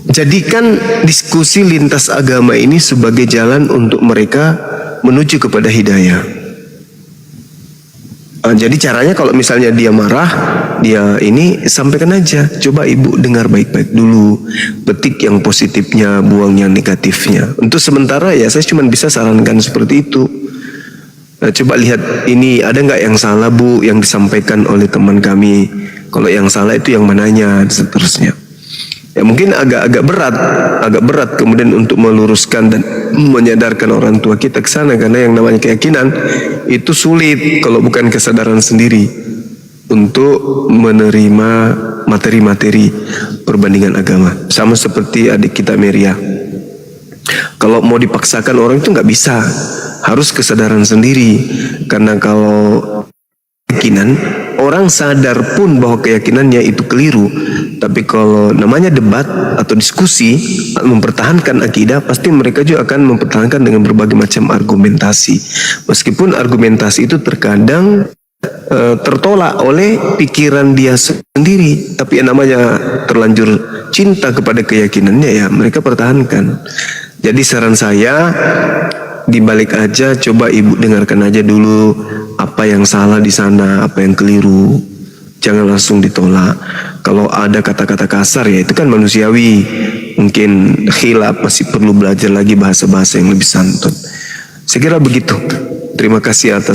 Jadikan diskusi lintas agama ini sebagai jalan untuk mereka menuju kepada hidayah. Jadi caranya kalau misalnya dia marah, dia ini sampaikan aja. Coba ibu dengar baik-baik dulu. Petik yang positifnya, buang yang negatifnya. Untuk sementara ya saya cuma bisa sarankan seperti itu. Nah, coba lihat ini ada nggak yang salah bu yang disampaikan oleh teman kami. Kalau yang salah itu yang mananya, seterusnya. Ya mungkin agak berat kemudian untuk meluruskan dan menyadarkan orang tua kita ke sana, karena yang namanya keyakinan itu sulit kalau bukan kesadaran sendiri untuk menerima materi-materi perbandingan agama. Sama seperti adik kita Meria. Kalau mau dipaksakan orang itu nggak bisa, harus kesadaran sendiri. Karena kalau keyakinan, orang sadar pun bahwa keyakinannya itu keliru. Tapi kalau namanya debat atau diskusi, mempertahankan akidah, pasti mereka juga akan mempertahankan dengan berbagai macam argumentasi. Meskipun argumentasi itu terkadang tertolak oleh pikiran dia sendiri, tapi yang namanya terlanjur cinta kepada keyakinannya, ya mereka pertahankan. Jadi saran saya, dibalik aja, coba ibu dengarkan aja dulu apa yang salah di sana, apa yang keliru. jangan langsung ditolak. Kalau ada kata-kata kasar ya itu kan manusiawi. Mungkin khilaf, masih perlu belajar lagi bahasa-bahasa yang lebih santun. Saya kira begitu. Terima kasih atas